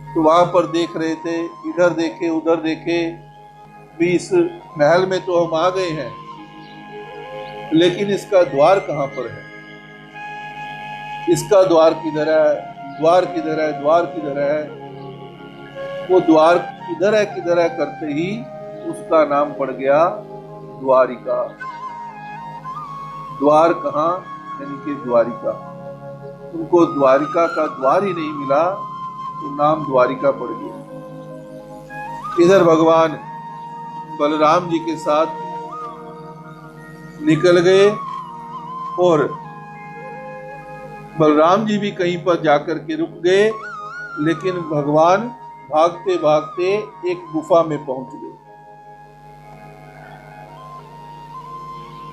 तो वहां पर देख रहे थे, इधर देखे उधर देखे, भी इस महल में तो हम आ गए हैं, लेकिन इसका द्वार कहां पर है। इसका द्वार किधर है, द्वार किधर है, द्वार किधर है। वो द्वार किधर है करते ही उसका नाम पड़ गया द्वारिका। द्वार कहाँ, यानी कि द्वारिका। उनको द्वारिका का द्वार ही नहीं मिला तो नाम द्वारिका पड़ गया। इधर भगवान बलराम जी के साथ निकल गए और बलराम जी भी कहीं पर जाकर के रुक गए, लेकिन भगवान भागते भागते एक गुफा में पहुंच गए।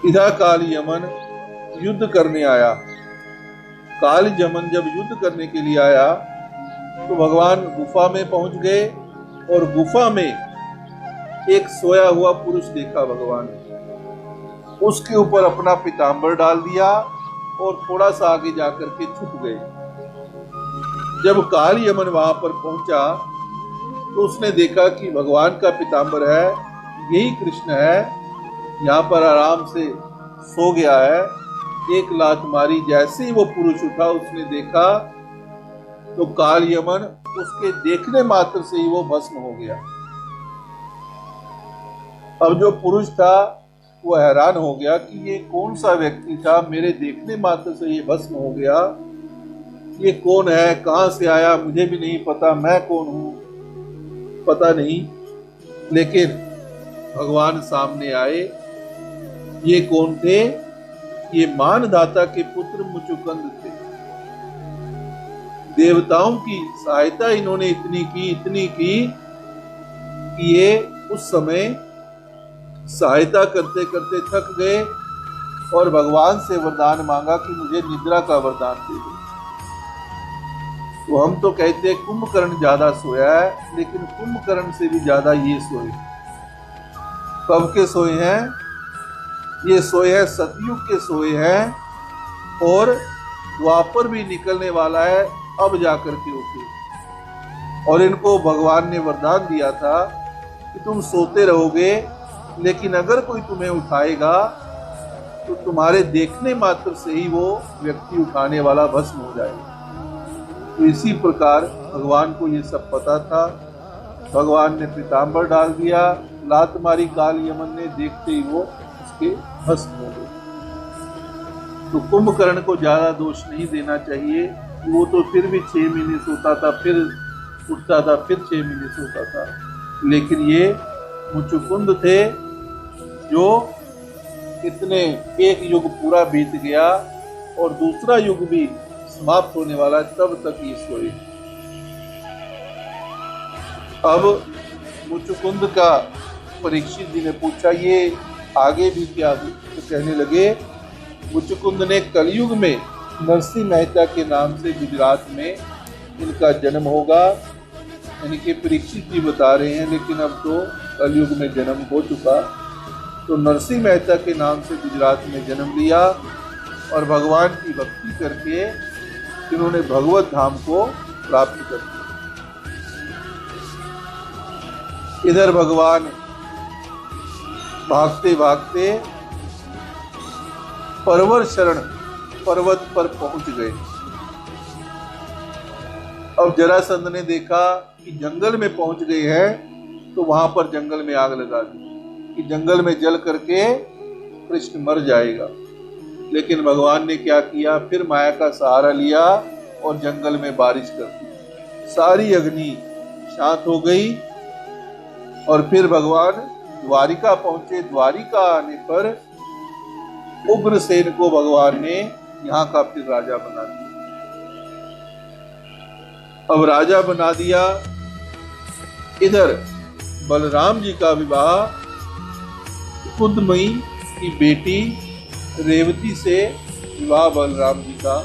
इधर काल यमन युद्ध करने आया। काल यमन जब युद्ध करने के लिए आया तो भगवान गुफा में पहुंच गए और गुफा में एक सोया हुआ पुरुष देखा भगवान। उसके ऊपर अपना पीताम्बर डाल दिया और थोड़ा सा आगे जाकर के छुप गए। जब काल यमन वहां पर पहुंचा तो उसने देखा कि भगवान का पीताम्बर है, यही कृष्ण है, यहाँ पर आराम से सो गया है। एक लात मारी, जैसे ही वो पुरुष उठा उसने देखा तो काल यमन उसके देखने मात्र से ही वो भस्म हो गया। अब जो पुरुष था वो हैरान हो गया कि ये कौन सा व्यक्ति था, मेरे देखने मात्र से ये भस्म हो गया। ये कौन है, कहां से आया, मुझे भी नहीं पता, मैं कौन हूं पता नहीं। लेकिन भगवान सामने आए। ये कौन थे? ये मानधाता के पुत्र मुचुकुंद थे। देवताओं की सहायता इन्होंने इतनी की कि ये उस समय सहायता करते करते थक गए और भगवान से वरदान मांगा कि मुझे निद्रा का वरदान दे दो। तो हम तो कहते हैं कुंभकर्ण ज्यादा सोया है, लेकिन कुंभकर्ण से भी ज्यादा ये सोए। कब के सोए हैं? ये सोए हैं सतयुग के सोए हैं और द्वापर भी निकलने वाला है अब जाकर के उठे। और इनको भगवान ने वरदान दिया था कि तुम सोते रहोगे, लेकिन अगर कोई तुम्हें उठाएगा तो तुम्हारे देखने मात्र से ही वो व्यक्ति उठाने वाला भस्म हो जाएगा। तो इसी प्रकार भगवान को ये सब पता था। भगवान ने पीताम्बर डाल दिया, लात मारी काल यमन ने, देखते ही वो उसके भस्म हो गए। तो कुंभकर्ण को ज्यादा दोष नहीं देना चाहिए। वो तो फिर भी 6 महीने सोता था, फिर उठता था, फिर 6 महीने सोता था। लेकिन ये मुचुकुंद थे जो इतने एक युग पूरा बीत गया और दूसरा युग भी समाप्त होने वाला, तब तक ये सोए। अब मुचुकुंद का परीक्षित जी ने पूछा ये आगे भी क्या? तो कहने लगे मुचुकुंद ने कलयुग में नरसिंह मेहता के नाम से गुजरात में इनका जन्म होगा। यानी कि परीक्षित जी बता रहे हैं, लेकिन अब तो कलयुग में जन्म हो चुका। तो नरसिंह मेहता के नाम से गुजरात में जन्म लिया और भगवान की भक्ति करके इन्होंने भगवत धाम को प्राप्त कर लिया। इधर भगवान भागते भागते परवर शरण पर्वत पर पहुंच गए। अब जरासंध ने देखा कि जंगल में पहुंच गए हैं, तो वहां पर जंगल में आग लगा दी कि जंगल में जल करके कृष्ण मर जाएगा। लेकिन भगवान ने क्या किया, फिर माया का सहारा लिया और जंगल में बारिश कर दी। सारी अग्नि शांत हो गई और फिर भगवान द्वारिका पहुंचे। द्वारिका आने पर उग्रसेन को भगवान ने यहाँ का फिर राजा बना दिया। अब राजा बना दिया। इधर बलराम जी का विवाह कुंदमयी की बेटी रेवती से विवाह बलराम जी का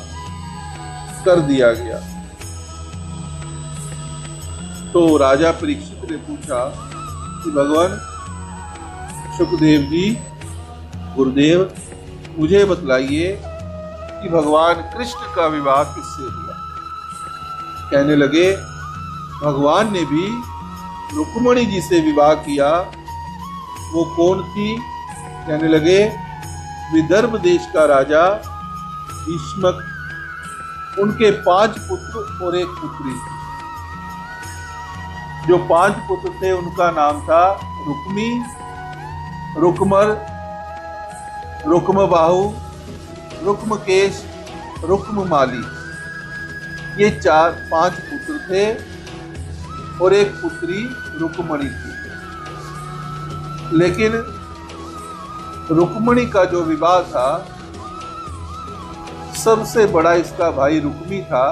कर दिया गया। तो राजा परीक्षित ने पूछा कि भगवान सुखदेव जी, गुरुदेव, मुझे बतलाइए कि भगवान कृष्ण का विवाह किससे हुआ? कहने लगे भगवान ने भी रुक्मणी जी से विवाह किया। वो कौन थी? कहने लगे विदर्भ देश का राजा भीष्मक उनके 5 पुत्र और 1 पुत्री थी। जो 5 पुत्र थे उनका नाम था रुक्मी, रुक्मर, रुक्मबाहु, रुक्मकेश, रुक्ममाली। ये 5 पुत्र थे और 1 पुत्री रुक्मणी थी। लेकिन रुक्मणी का जो विवाह था, सबसे बड़ा इसका भाई रुक्मी था।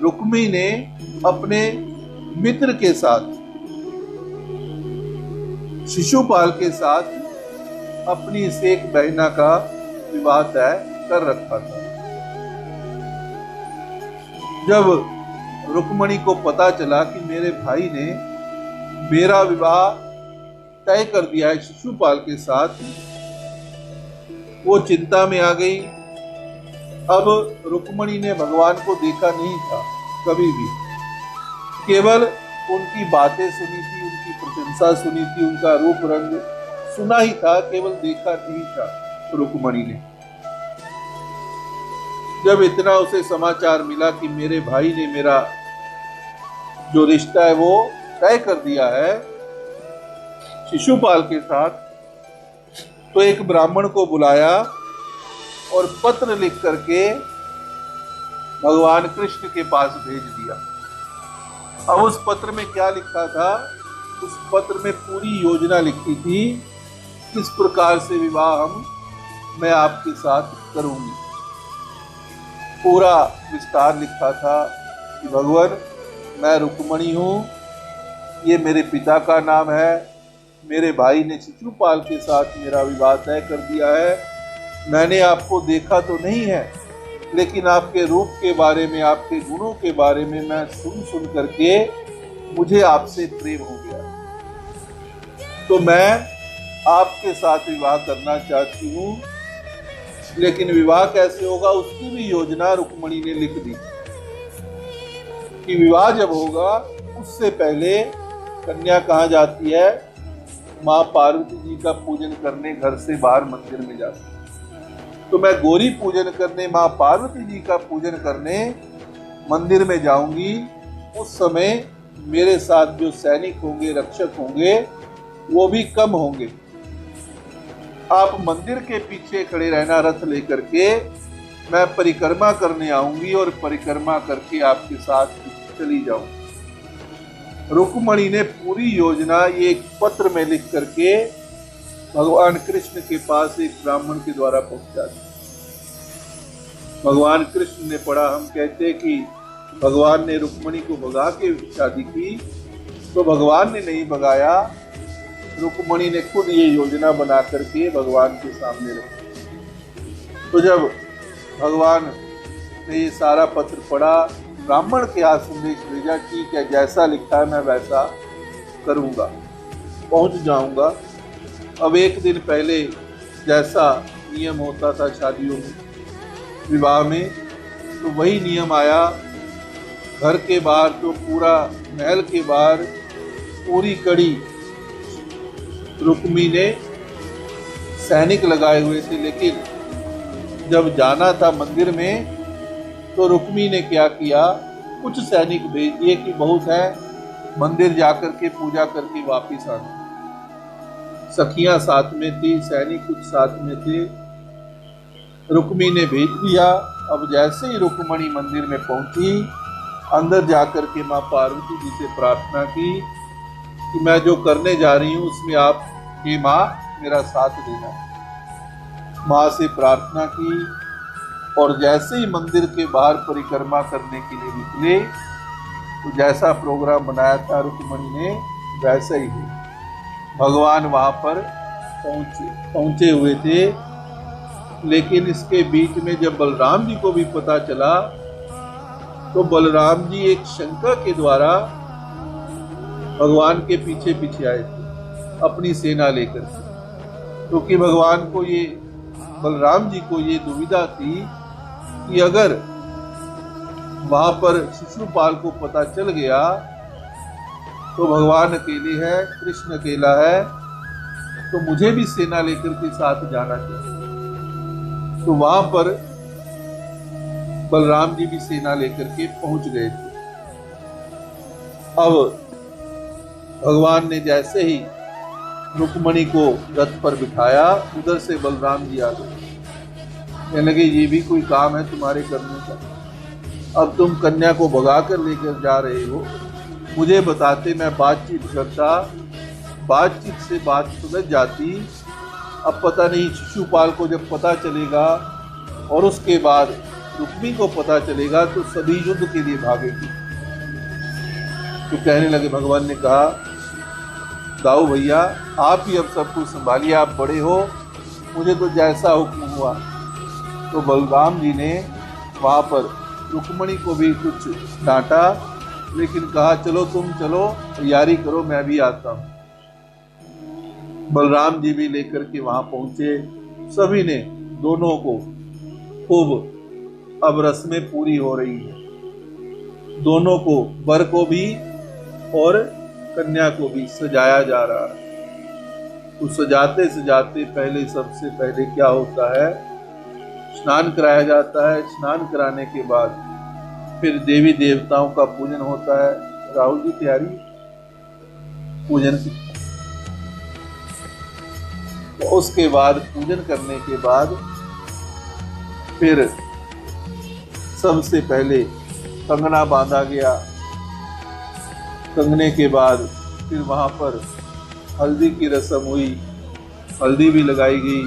रुक्मी ने अपने मित्र के साथ, शिशुपाल के साथ अपनी इस एक बहना का विवाह तय कर रखा था। जब रुक्मणी को पता चला कि मेरे भाई ने मेरा विवाह तय कर दिया है शिशुपाल के साथ, वो चिंता में आ गई। अब रुक्मणी ने भगवान को देखा नहीं था कभी भी, केवल उनकी बातें सुनी थी, उनकी प्रशंसा सुनी थी, उनका रूप रंग सुना ही था, केवल देखा नहीं था रुक्मणी ने। जब इतना उसे समाचार मिला कि मेरे भाई ने मेरा जो रिश्ता है वो तय कर दिया है शिशुपाल के साथ, तो एक ब्राह्मण को बुलाया और पत्र लिख करके भगवान कृष्ण के पास भेज दिया। अब उस पत्र में क्या लिखा था? उस पत्र में पूरी योजना लिखी थी, किस प्रकार से विवाह मैं आपके साथ करूंगी। पूरा विस्तार लिखा था कि भगवान, मैं रुक्मणी हूँ, ये मेरे पिता का नाम है, मेरे भाई ने शिशुपाल के साथ मेरा विवाह तय कर दिया है। मैंने आपको देखा तो नहीं है, लेकिन आपके रूप के बारे में, आपके गुणों के बारे में मैं सुन करके मुझे आपसे प्रेम हो गया, तो मैं आपके साथ विवाह करना चाहती हूँ। लेकिन विवाह कैसे होगा उसकी भी योजना रुक्मणी ने लिख दी कि विवाह जब होगा उससे पहले कन्या कहाँ जाती है? माँ पार्वती जी का पूजन करने घर से बाहर मंदिर में जाती है। तो मैं गौरी पूजन करने, माँ पार्वती जी का पूजन करने मंदिर में जाऊंगी। उस समय मेरे साथ जो सैनिक होंगे, रक्षक होंगे, वो भी कम होंगे। आप मंदिर के पीछे खड़े रहना रथ लेकर के, मैं परिक्रमा करने आऊंगी और परिक्रमा करके आपके साथ चली जाऊंगी। रुक्मणी ने पूरी योजना ये एक पत्र में लिख करके भगवान कृष्ण के पास एक ब्राह्मण के द्वारा पहुंचा दी। भगवान कृष्ण ने पढ़ा। हम कहते कि भगवान ने रुक्मणी को भगा के शादी की, तो भगवान ने नहीं भगाया, रुक्मणी ने खुद ये योजना बना करके भगवान के सामने रखी। तो जब भगवान ने ये सारा पत्र पढ़ा, ब्राह्मण के हाथ संदेश भेजा, ठीक है, जैसा लिखा है मैं वैसा करूँगा, पहुँच जाऊँगा। अब एक दिन पहले जैसा नियम होता था शादियों में, विवाह में, तो वही नियम आया। घर के बाहर तो पूरा, महल के बाहर पूरी कड़ी रुक्मी ने सैनिक लगाए हुए थे। लेकिन जब जाना था मंदिर में, तो रुक्मी ने क्या किया, कुछ सैनिक भेज दिए कि बहुत है, मंदिर जाकर के पूजा करके वापिस आना। सखियां साथ में थी, सैनिक कुछ साथ में थे, रुक्मी ने भेज दिया। अब जैसे ही रुक्मणी मंदिर में पहुंची, अंदर जाकर के माँ पार्वती जी से प्रार्थना की कि मैं जो करने जा रही हूँ उसमें आप हे माँ मेरा साथ देना। माँ से प्रार्थना की और जैसे ही मंदिर के बाहर परिक्रमा करने के लिए निकले, तो जैसा प्रोग्राम बनाया था रुक्मणी ने वैसा ही हुआ। भगवान वहाँ पर पहुँचे हुए थे। लेकिन इसके बीच में जब बलराम जी को भी पता चला, तो बलराम जी एक शंका के द्वारा भगवान के पीछे पीछे आए थे अपनी सेना लेकर, क्योंकि भगवान को ये, बलराम जी को ये दुविधा थी कि अगर वहां पर शिशुपाल को पता चल गया तो भगवान अकेले है, कृष्ण अकेला है, तो मुझे भी सेना लेकर के साथ जाना चाहिए। तो वहां पर बलराम जी भी सेना लेकर के पहुंच गए थे। अब भगवान ने जैसे ही रुक्मणी को रथ पर बिठाया, उधर से बलराम जी आ गए। कहने लगे, ये भी कोई काम है तुम्हारे करने का? अब तुम कन्या को भगा कर लेकर जा रहे हो, मुझे बताते, मैं बातचीत करता, बातचीत से बात सुलझ जाती। अब पता नहीं शिशुपाल को जब पता चलेगा और उसके बाद रुक्मी को पता चलेगा तो सभी युद्ध के लिए भागेगी। तो कहने लगे, भगवान ने कहा, दाऊ भैया आप ही अब सब कुछ संभालिए, आप बड़े हो, मुझे तो जैसा हुक्म हुआ। तो बलराम जी ने वहाँ पर रुक्मणी को भी कुछ डांटा, लेकिन कहा चलो तुम चलो, तैयारी करो, मैं भी आता हूँ। बलराम जी भी लेकर के वहां पहुंचे। सभी ने दोनों को खूब, अब रस्में पूरी हो रही है, दोनों को, वर को भी और कन्या को भी सजाया जा रहा है। तो सजाते सजाते पहले, सबसे पहले क्या होता है, स्नान कराया जाता है। स्नान कराने के बाद फिर देवी देवताओं का पूजन होता है। राहुल जी तैयारी पूजन की। तो उसके बाद पूजन करने के बाद फिर सबसे पहले कंगना बांधा गया। कंगने के बाद फिर वहां पर हल्दी की रस्म हुई, हल्दी भी लगाई गई।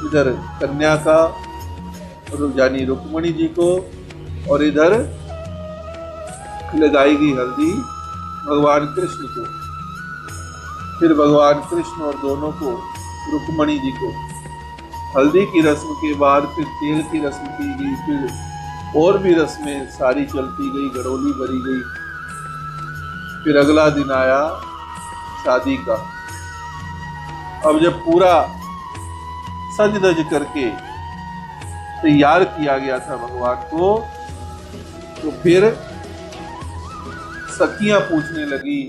इधर कन्या का यानी रुक्मणी जी को, और इधर लगाई गई हल्दी भगवान कृष्ण को। फिर भगवान कृष्ण और दोनों को, रुक्मणी जी को हल्दी की रस्म के बाद फिर तेल की रस्म की गई, फिर और भी रस्में सारी चलती गई, घड़ोली भरी गई। फिर अगला दिन आया शादी का। अब जब पूरा सज धज करके तैयार किया गया था भगवान को, तो फिर सखियां पूछने लगी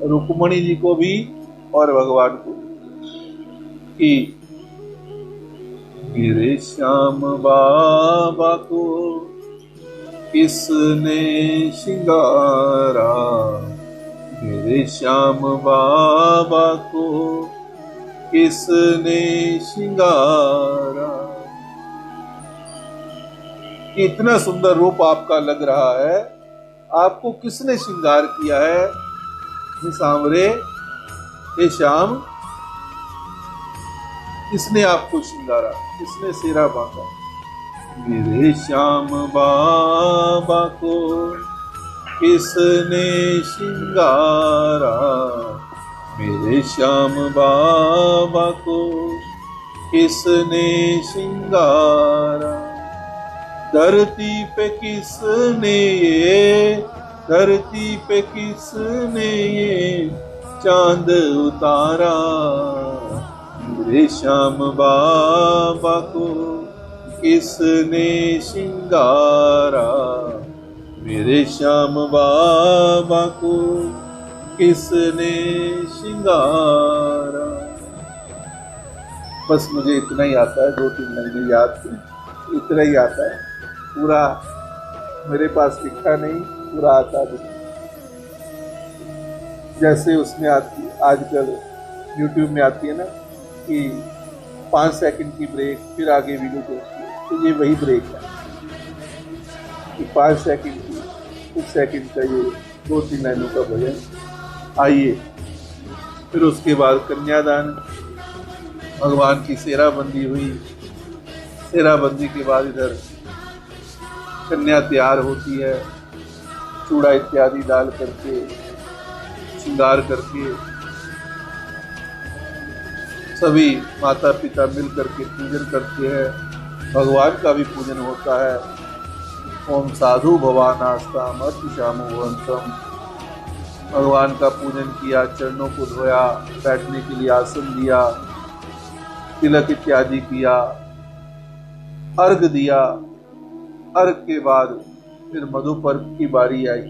रुक्मणी जी को भी और भगवान को कि गिरे श्याम बाबा को किसने श्रृंगारा, गिरे श्याम बाबा को किसने श्रृंगारा। इतना सुंदर रूप आपका लग रहा है, आपको किसने श्रृंगार किया है? हे सांवरे, हे श्याम, किसने आपको श्रृंगारा, किसने सेरा बांधा? मेरे श्याम बाबा को किसने श्रृंगारा, मेरे श्याम बाबा को किसने श्रृंगारा। धरती पे किसने ये, धरती पे किसने ये चांद उतारा, मेरे श्याम बाबा को किसने श्रृंगारा, मेरे श्याम बाबा को किसने श्रृंगारा। बस मुझे इतना ही आता है, 2-3 महीने याद थे, इतना ही आता है, पूरा मेरे पास लिखा नहीं, पूरा आता है। जैसे उसमें आती, आजकल यूट्यूब में आती है ना कि 5 सेकंड की ब्रेक, फिर आगे वीडियो चलती है, तो ये वही ब्रेक है कि 5 सेकंड की, कुछ सेकंड का ये 2-3 लाइनों का भजन। आइए, फिर उसके बाद कन्यादान, भगवान की सेराबंदी हुई। सेराबंदी के बाद इधर कन्या तैयार होती है, चूड़ा इत्यादि डाल करके, श्रृंगार करके, सभी माता पिता मिल करके पूजन करते हैं। भगवान का भी पूजन होता है। ओम साधु भवानास्ताम अतिशामो भवन्तम। भगवान का पूजन किया, चरणों को धोया, बैठने के लिए आसन दिया, तिलक इत्यादि किया, अर्घ दिया। अर्घ के बाद फिर मधु पर्व की बारी आई।